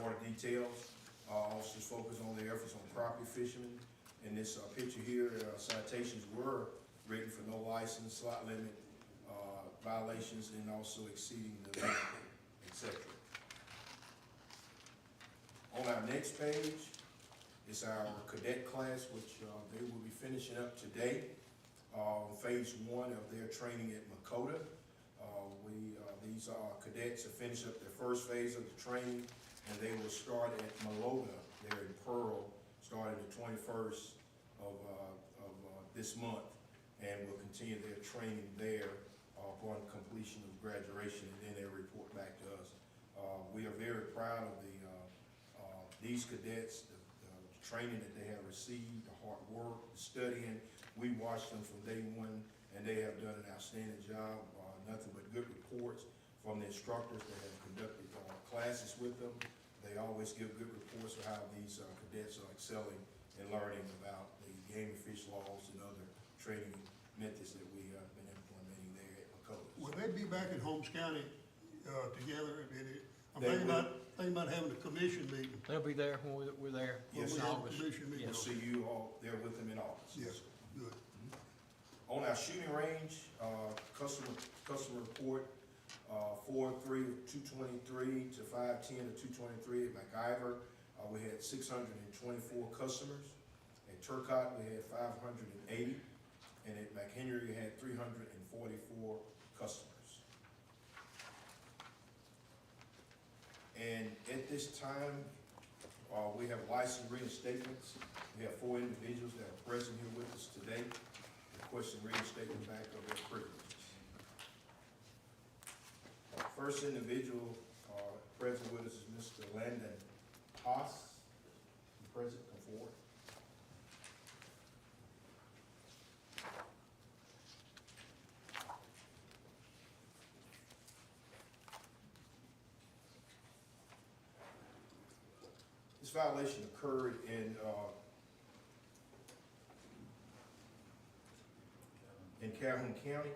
water details. Officers focus on their efforts on property fishermen. In this picture here, citations were written for no license, slot limit violations, and also exceeding the limit, etc. On our next page is our cadet class, which they will be finishing up today. Phase 1 of their training at Makota. These cadets have finished up their first phase of the training, and they will start at Malota there in Pearl, starting the 21st of this month, and will continue their training there upon completion of graduation, and then they'll report back to us. We are very proud of these cadets, the training that they have received, the hard work, the studying. We watched them from day one, and they have done an outstanding job. Nothing but good reports from the instructors that have conducted classes with them. They always give good reports of how these cadets are excelling and learning about the game and fish laws and other training methods that we have been implementing there at Makota. Will they be back in Holmes County together? I'm They thinking will. about having a commission meeting. They'll be there when we're there. Yes, When we sir. have a commission meeting. We'll see you all there with them in August. Yes, good. On our shooting range, customer report, 4-3 of 223 to 5-10 of 223 at MacIver. We had 624 customers. At Turcotte, we had 580, and at McHenry, we had 344 customers. And at this time, we have license reinstatements. We have 4 individuals that are present here with us today, requesting reinstatement back of their privileges. First individual present with us is Mr. Landon Haas. Present, come forward. This violation occurred in Calhoun County.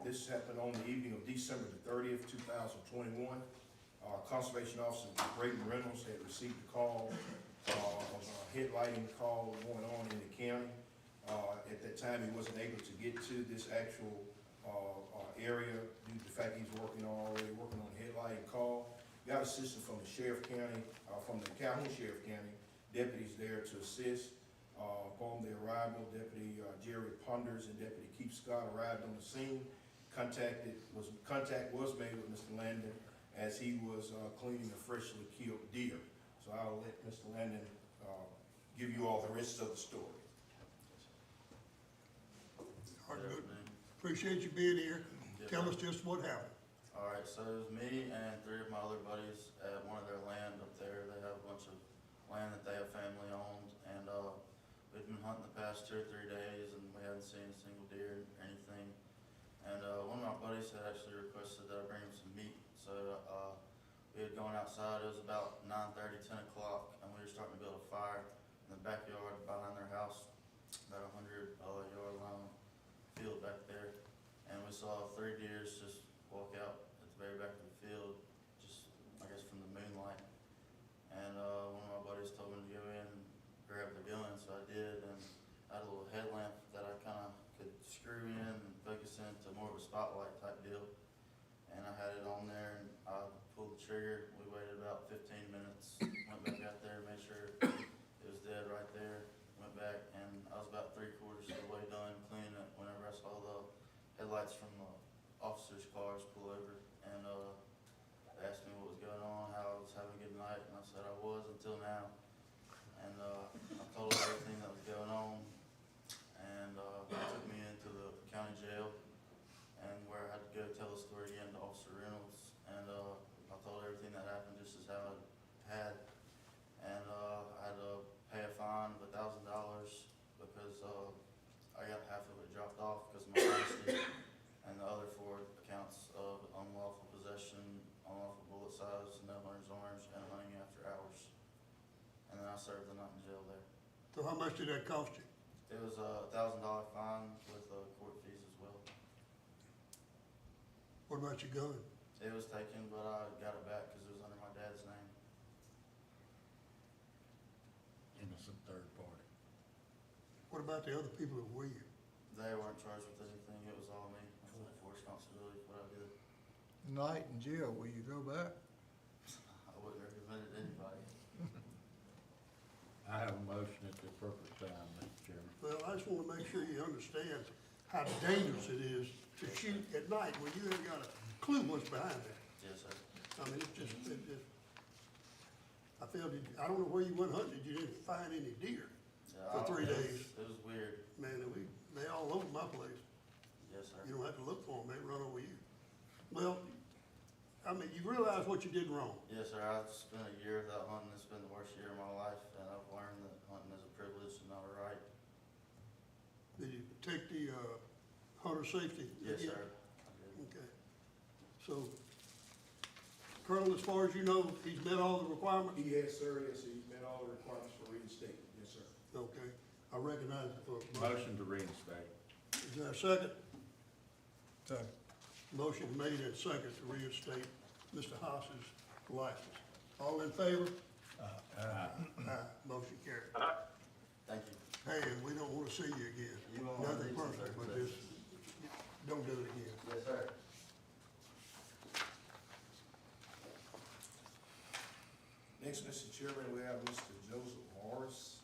This happened on the evening of December the 30th, 2021. Conservation Officer Brayden Reynolds had received a call of a headlighting call going on in the county. At that time, he wasn't able to get to this actual area due to the fact he's already working on a headlighting call. Got assistance from the Sheriff County, from the Calhoun Sheriff County, deputies there to assist. Upon the arrival, Deputy Jerry Ponders and Deputy Keith Scott arrived on the scene. Contact was made with Mr. Landon as he was cleaning a freshly killed deer. So I'll let Mr. Landon give you all the rest of the story. All right, good. Appreciate you being here. Tell us just what happened. All right, so it was me and 3 of my other buddies at one of their land up there. They have a bunch of land that they have family owned, and we've been hunting the past 2 or 3 days, and we haven't seen a single deer or anything. And one of my buddies had actually requested that I bring him some meat. So we had gone outside. It was about 9:30, 10 o'clock, and we were starting to build a fire in the backyard behind their house, about 100-yard long field back there. And we saw 3 deers just walk out at the very back of the field, just, I guess, from the moonlight. And one of my buddies told me to go in and grab the gun, so I did, and I had a little headlamp that I kind of could screw in and focus into more of a spotlight type deal. And I had it on there, and I pulled the trigger. We waited about 15 minutes, went back out there, made sure it was dead right there, went back, and I was about 3/4 of the way done cleaning it whenever I saw the headlights from the officers' cars pull over, and they asked me what was going on, how I was having a good night, and I said I was until now. And I told them everything that was going on, and they took me into the county jail, and where I had to go tell the story again to Officer Reynolds, and I told everything that happened just as how it had, and I had to pay a fine of $1,000 because I got half of it dropped off because of my honesty, and the other 4 accounts of unlawful possession, unlawful bullet size, no hunter's orange, and hunting after hours. And then I served the night in jail there. So how much did that cost you? It was a $1,000 fine with court fees as well. What about your gun? It was taken, but I got it back because it was under my dad's name. Innocent third party. What about the other people that were with you? They weren't charged with anything. It was all me. I took full responsibility for what I did. Night in jail, will you go back? I wouldn't recommend it to I have a motion at the appropriate time, Mr. Chairman. Well, I just wanna make sure you understand how dangerous it is to shoot at night when you ain't got a clue what's behind it. Yes, sir. I mean, I felt, I don't know where you went hunting, you didn't find any deer Yeah, for 3 days. It was weird. Man, they all over my place. Yes, sir. You don't have to look for them, they run over you. Well, I mean, you realize what you did wrong. Yes, sir. I've spent a year without hunting. It's been the worst year of my life, and I've learned that hunting is a privilege and not a right. Did you take the, hunter safety? Yes, again? sir. I did. Okay. So, Colonel, as far as you know, he's met all the requirements? He has, sir, yes, he's met all the requirements for reinstatement, yes, sir. Okay, I recognize it for. Motion to reinstate. Is there a second? Second. Motion made and second to reinstate Mr. Haas's license. All in favor? Aye. Motion carried. Thank you. Hey, and we don't wanna see you again. You won't wanna Nothing see me, personal, sir. but just, don't do it again. Yes, sir. Next, Mr. Chairman, we have Mr. Joseph Morris.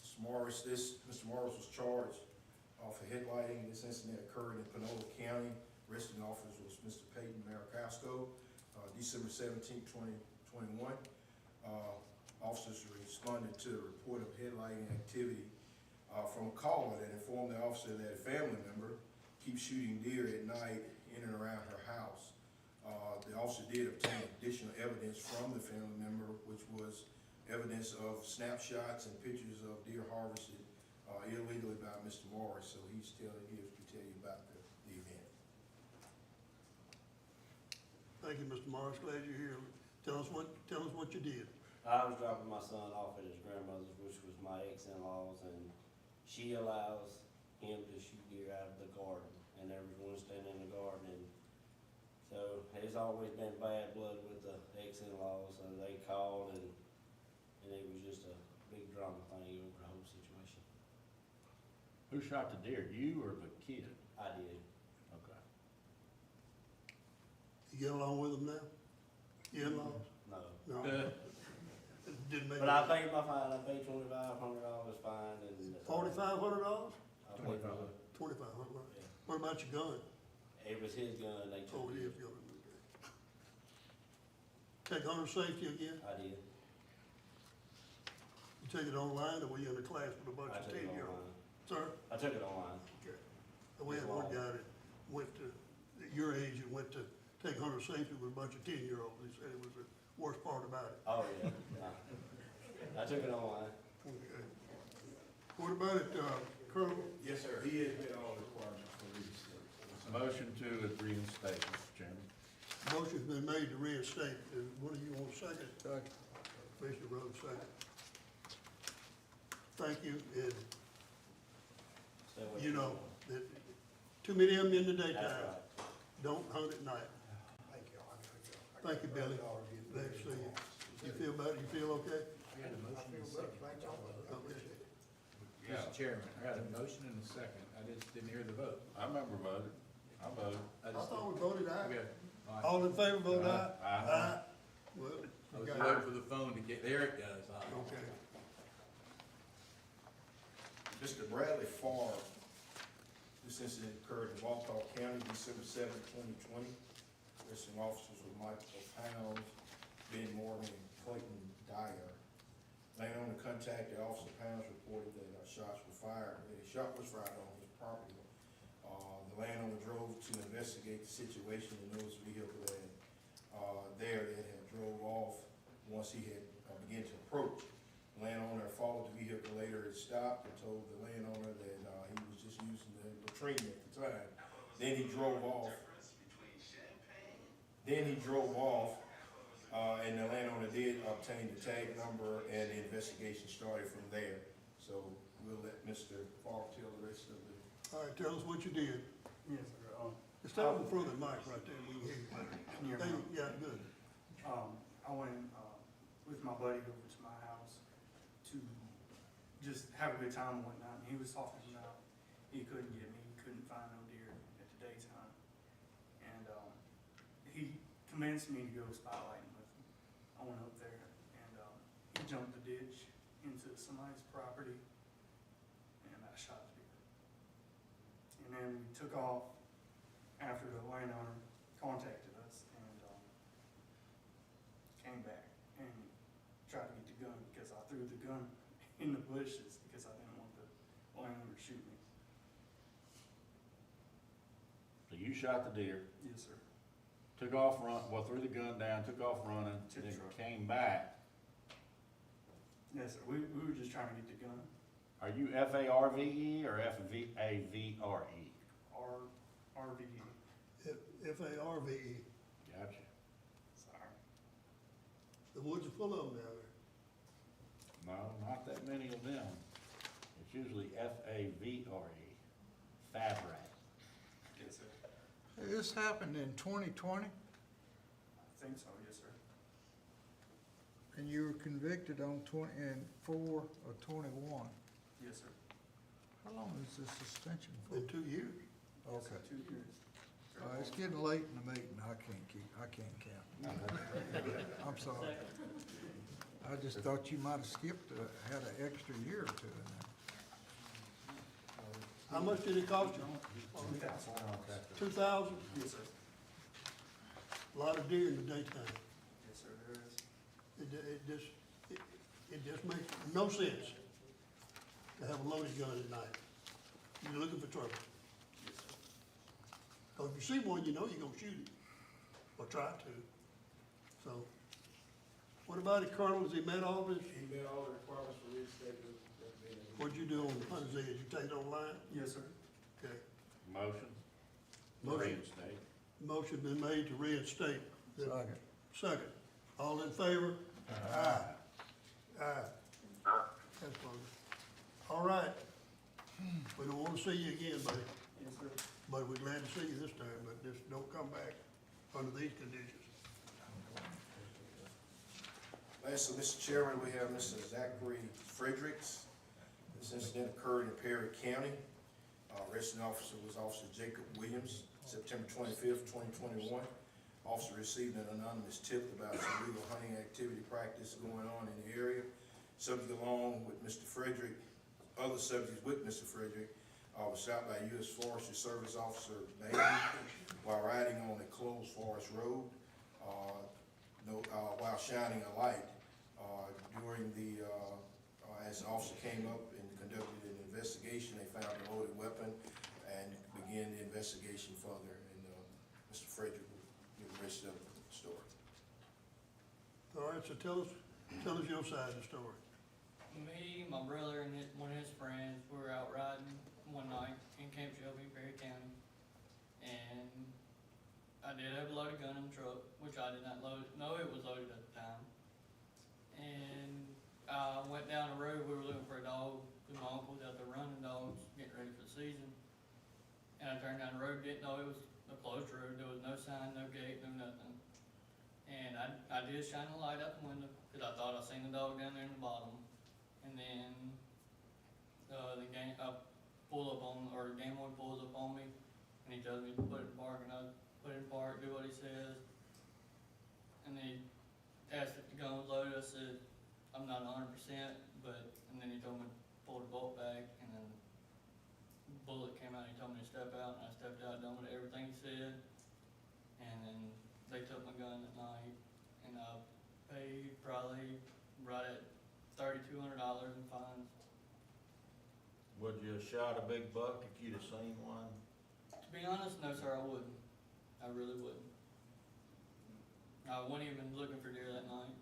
Mr. Morris was charged for headlighting. This incident occurred in Panola County. Arresting officer was Mr. Peyton Maracasco, December 17, 2021. Officers responded to a report of headlighting activity from a caller that informed the officer that a family member keeps shooting deer at night in and around her house. The officer did obtain additional evidence from the family member, which was evidence of snapshots and pictures of deer harvested illegally by Mr. Morris. So he's still here to tell you about the event. Thank you, Mr. Morris, glad you're here. Tell us what you did. I was dropping my son off at his grandmother's, which was my ex-in-laws, and she allows him to shoot deer out of the garden, and there was one standing in the garden, and so there's always been bad blood with the ex-in-laws, and they called, and it was just a big drama thing over the whole situation. Who shot the deer, you or the kid? I did. Okay. You get along with them now? You in-laws? No. No? Didn't make. But I paid my fine, I paid $2,500 fine, and. $4,500? I paid for it. $2,500. Yeah. What about your gun? It was his gun, they Oh, took it it. is gun. Take hunter safety again? I did. You take it online, or were you in a class with a bunch I of took it 10-year-olds? online. Sir? I took it online. Okay. And we had one guy that went to, at your age, and went to take hunter safety with a bunch of 10-year-olds. He said it was the worst part about it. Oh, yeah. I took it online. Okay. What about it, Colonel? Yes, sir. He has met all the requirements for reinstatement. Motion to reinstate, Mr. Chairman. Motion's been made to reinstate. What do you want, second? Second. Commissioner Rhodes, second. Thank you, and you know that too many of them in the daytime. That's right. Don't hunt at night. Thank you, Billy. Glad to see you. You feel better? You feel okay? I got a motion and a second. Okay. Mr. Chairman, I got a motion and a second. I just didn't hear the vote. I remember voting. I voted. I thought we voted aye. Okay. All right. All in favor, vote aye. Aye. Well, I you was got waiting it. for the phone to get, there it goes. All right. Okay. Mr. Bradley Farr, this incident occurred in Walton County, December 7, 2020. Arresting officers were Michael Pounds, Ben Morgan, and Clayton Dyer. Landowner contacted Officer Pounds, reported that shots were fired. A shot was fired on his property. The landowner drove to investigate the situation and noticed a vehicle that had drove off once he had began to approach. The landowner followed the vehicle later. It stopped and told the landowner that he was just using the latrine at the time. Then he drove off. And the landowner did obtain the tag number, and the investigation started from there. So we'll let Mr. Farr tell the rest of the. All right, tell us what you did. Yes, sir. Just stand in front of the mic right there, we can hear you. Can you hear me? Yeah, good. I went with my buddy over to my house to just have a good time and whatnot. And he was talking about he couldn't get me, he couldn't find no deer at the daytime. And he convinced me to go spotlighting with him. I went up there and, he jumped the ditch into somebody's property and I shot the deer. And then we took off after the landowner contacted us and, came back and tried to get the gun because I threw the gun in the bushes because I didn't want the landowner to shoot me. So you shot the deer, Yes, sir. took off threw the gun down, took off running, To the then truck. came back. Yes, sir. We were just trying to get the gun. Are you FARVE or FAVRE? RVE. FARVE. Gotcha. Sorry. The woods are full of them down there. No, not that many of them. It's usually FAVRE, Fabrac. Yes, sir. This happened in 2020, I think so, yes, sir. and you were convicted on 4 of 21. Yes, sir. How long is this suspension for? Been 2 years. Yes, sir. Okay. 2 years. It's getting late in the meeting, I can't count. I'm sorry. I just thought you might have skipped, had an extra year or two in there. How much did it cost you? 2,000. 2,000? Yes, sir. A lot of deer in the daytime. Yes, sir, there is. It just makes no sense to have a loaded gun at night. You're looking for trouble. Yes, sir. Because if you see one, you know you're gonna shoot it, or try to. So, what about it, Colonel? Has he met all this? He met all the requirements for reinstatement. What'd you do on the Hunter's Edge? You take it online? Yes, sir. Okay. Motion? Motion. Reinstate. Motion been made to reinstate. Second. Second. All in favor? Aye. Aye. That's fine. All right. We don't wanna see you again, buddy, Yes, sir. but we're glad to see you this time, but just don't come back under these conditions. Lastly, Mr. Chairman, we have Mr. Zachary Fredericks. This incident occurred in Perry County. Arresting officer was Officer Jacob Williams, September 25th, 2021. Officer received an anonymous tip about some illegal hunting activity practice going on in the area. Subject along with Mr. Frederick, other subjects with Mr. Frederick, was shot by U.S. Forestry Service Officer Bailey while riding on a closed forest road, while shining a light. During the, as the officer came up and conducted an investigation, they found a loaded weapon and began the investigation further. And Mr. Frederick will give the rest of the story. All right, so tell us your side of the story. Me, my brother, and one of his friends were out riding one night in Camp Shelby, Perry County. And I did have a loaded gun in the truck, which I did not know it was loaded at the time. And I went down the road, we were looking for a dog, with my uncle was out there running dogs, getting ready for the season. And I turned down the road, didn't know it was a closed road, there was no sign, no gate, no nothing. And I did shine a light out the window, cause I thought I seen the dog down there in the bottom. And then, the game warden pulls up on me, and he tells me to put it in park, and I put it in park, do what he says. And he asked if the gun was loaded, I said, I'm not 100%, and then he told me to pull the bolt back, and then the bullet came out, he told me to step out, and I stepped out, done with everything he said. And then they took my gun that night, and I paid probably right at $3,200 in fines. Would you have shot a big buck if you'd have seen one? To be honest, no sir, I wouldn't. I really wouldn't. I wouldn't even looking for deer that night.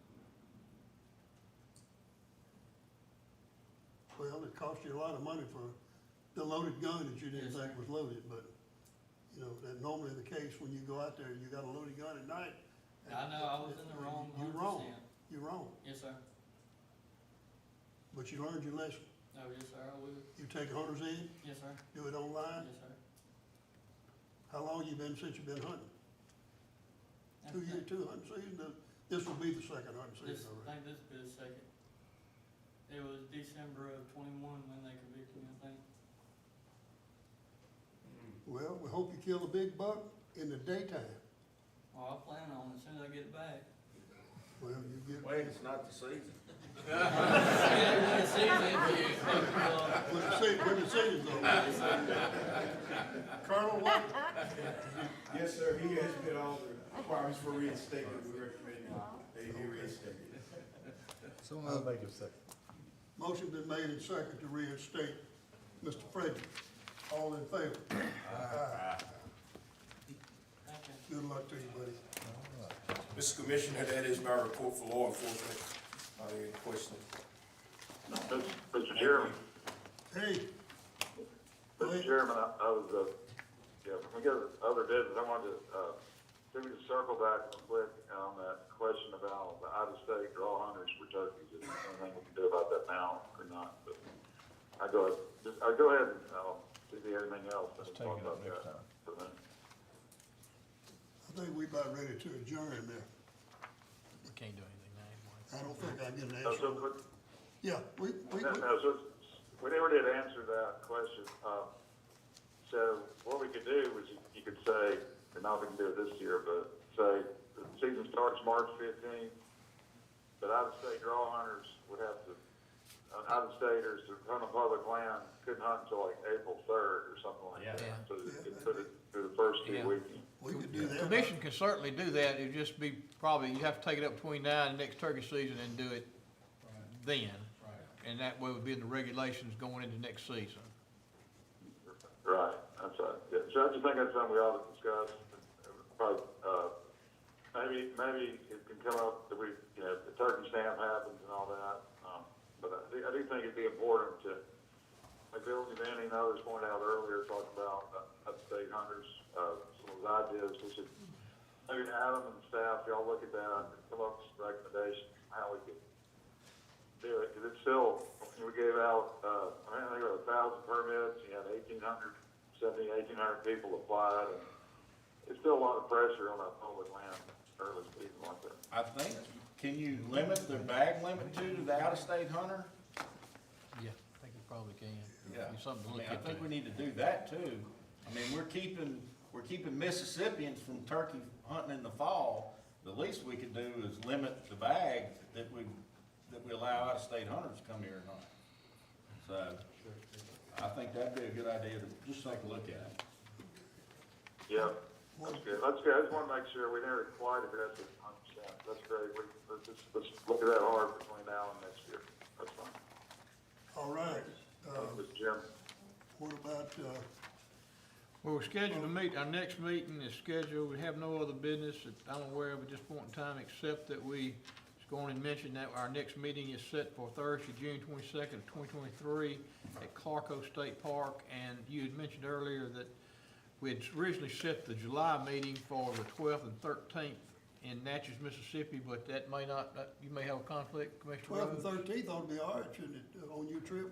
Well, it cost you a lot of money for the loaded gun that you didn't Yes, think was loaded, but, you know, that's normally the case when you go out there and you got a loaded gun at night. I know, I was in the wrong 100%. You're wrong, you're wrong, Yes, sir. but you learned your lesson. Oh, yes, sir, I will. You take Hunter's Edge, Yes, sir. do it online. Yes, sir. How long you been since you've been hunting? I 2 years, think 2 hunting season, this will be the second hunting This, season I already. think this will be the second. It was December of 21 when they convicted me, I think. Well, we hope you kill a big buck in the daytime. Well, I plan on it as soon as I get it back. Well, you get. Wait, it's not the season. When the season, When the season's over. Colonel, what? Yes, sir, he has met all the requirements for reinstatement, we recommend that he be reinstated. I'll make a second. Motion been made and second to reinstate Mr. Frederick. All in favor? Aye. Good luck to you, buddy. Mr. Commissioner, that is my report for law enforcement. Are there any questions? Mr. Chairman, Hey. Go Mr. ahead. Chairman, I was, yeah, when we get other business, I wanted to, maybe to circle back real quick on that question about the out-of-state draw hunters for turkeys. Is there anything we can do about that now or not? But I'll go ahead and, see if there's anything else. Let's take it up next time. I think we about ready to adjourn there. We can't do anything now anymore. I don't think I get an So, answer. Yeah, we. so we never did answer that question. So what we could do was you could say, and not we can do it this year, but say the season starts March 15th, but out-of-state draw hunters would have to, out-of-staters to hunt on public land couldn't hunt until like April 3rd or something like that. Yeah. So you could put it through the first 2 Yeah. weekends. We could do that. Commission can certainly do that, it'd just be probably, you have to take it up between now and next turkey season and do it then. And that way would be in the regulations going into next season. Right, that's right. Yeah, so I just think that's something we ought to discuss. Probably, maybe it can come up that we, the turkey stamp happens and all that. But I do think it'd be important to, like Bill Giovanni and others pointed out earlier, talking about upstate hunters, some of those ideas. We should, maybe Adam and staff, y'all look at that and come up with some recommendations on how we could do it. Because it's still, we gave out, I think there were 1,000 permits, you had 1,800 people applied, and it's still a lot of pressure on that public land early season like that. I think, can you limit the bag limit to the out-of-state hunter? Yeah, I think you probably can. Yeah. Be something to I look mean, I at. think we need to do that too. I mean, we're keeping Mississippians from turkey hunting in the fall. The least we could do is limit the bag that we allow out-of-state hunters to come here and hunt. So, I think that'd be a good idea to just take a look at it. Yeah, that's good. That's good. I just want to make sure we never quite address it 100%. That's great. Let's look at that hard between now and next year. That's fine. All right. Mr. Chairman. What about, Well, we're scheduled to meet, our next meeting is scheduled, we have no other business that I'm aware of at this point in time, except that we, just going and mention that our next meeting is set for Thursday, June 22nd, 2023 at Clarko State Park, and you had mentioned earlier that we had originally set the July meeting for the 12th and 13th in Natchez, Mississippi, but that may not, you may have a conflict, Commissioner 12th and Rhodes? 13th ought to be all right, shouldn't it, on your trip?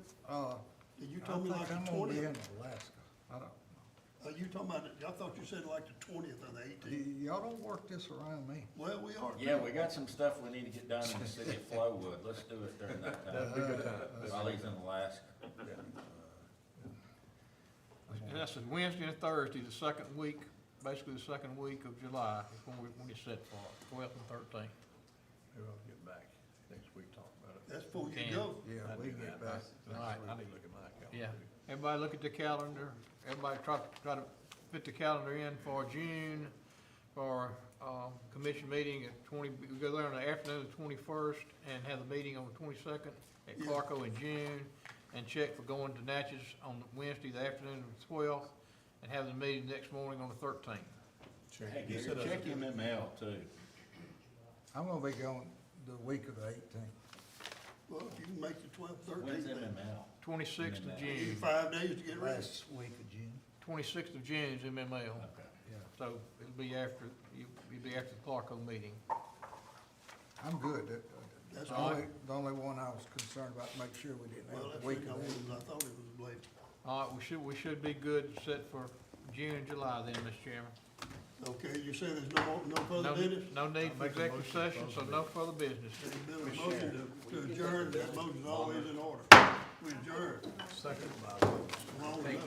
You told me like the 20th. I'm gonna be in Alaska. I don't, You talking about, I thought you said like the 20th or the 18th. y'all don't work this around me. Well, we are. Yeah, we got some stuff we need to get done in the city of Flowood. Let's do it during that time. While he's in Alaska. And that's a Wednesday and a Thursday, the second week, basically the second week of July is when it's set for, 12th and 13th. Maybe I'll get back next week, talk about it. That's before you Can. go. Yeah, I we do get that. back. All right, I need to look at my calendar. Yeah, everybody look at the calendar, everybody try to fit the calendar in for June, for, commission meeting at we go there on the afternoon of the 21st, and have the meeting on the 22nd at Yeah. Clarko in June, and check for going to Natchez on Wednesday, the afternoon of the 12th, and have the meeting next morning on the 13th. Hey, check MML too. I'm gonna be going the week of the 18th. Well, if you can make the 12th, 13th. When's then MML? 26th of Give you June, 5 days to get ready. Last week of June. 26th of June is MML, Okay. Yeah, so it'll be after, you'll be after the Clarko meeting. I'm good. That's The all only, right. the only one I was concerned about, make sure we didn't Well, have that's the week the of only the one I thought it was late. All right, we should be good, set for June and July then, Mr. Chairman. Okay, you say there's no further business? No need for executive session, so no further business. There's been a motion to adjourn, that motion's always in order. We adjourn. Second. Long enough.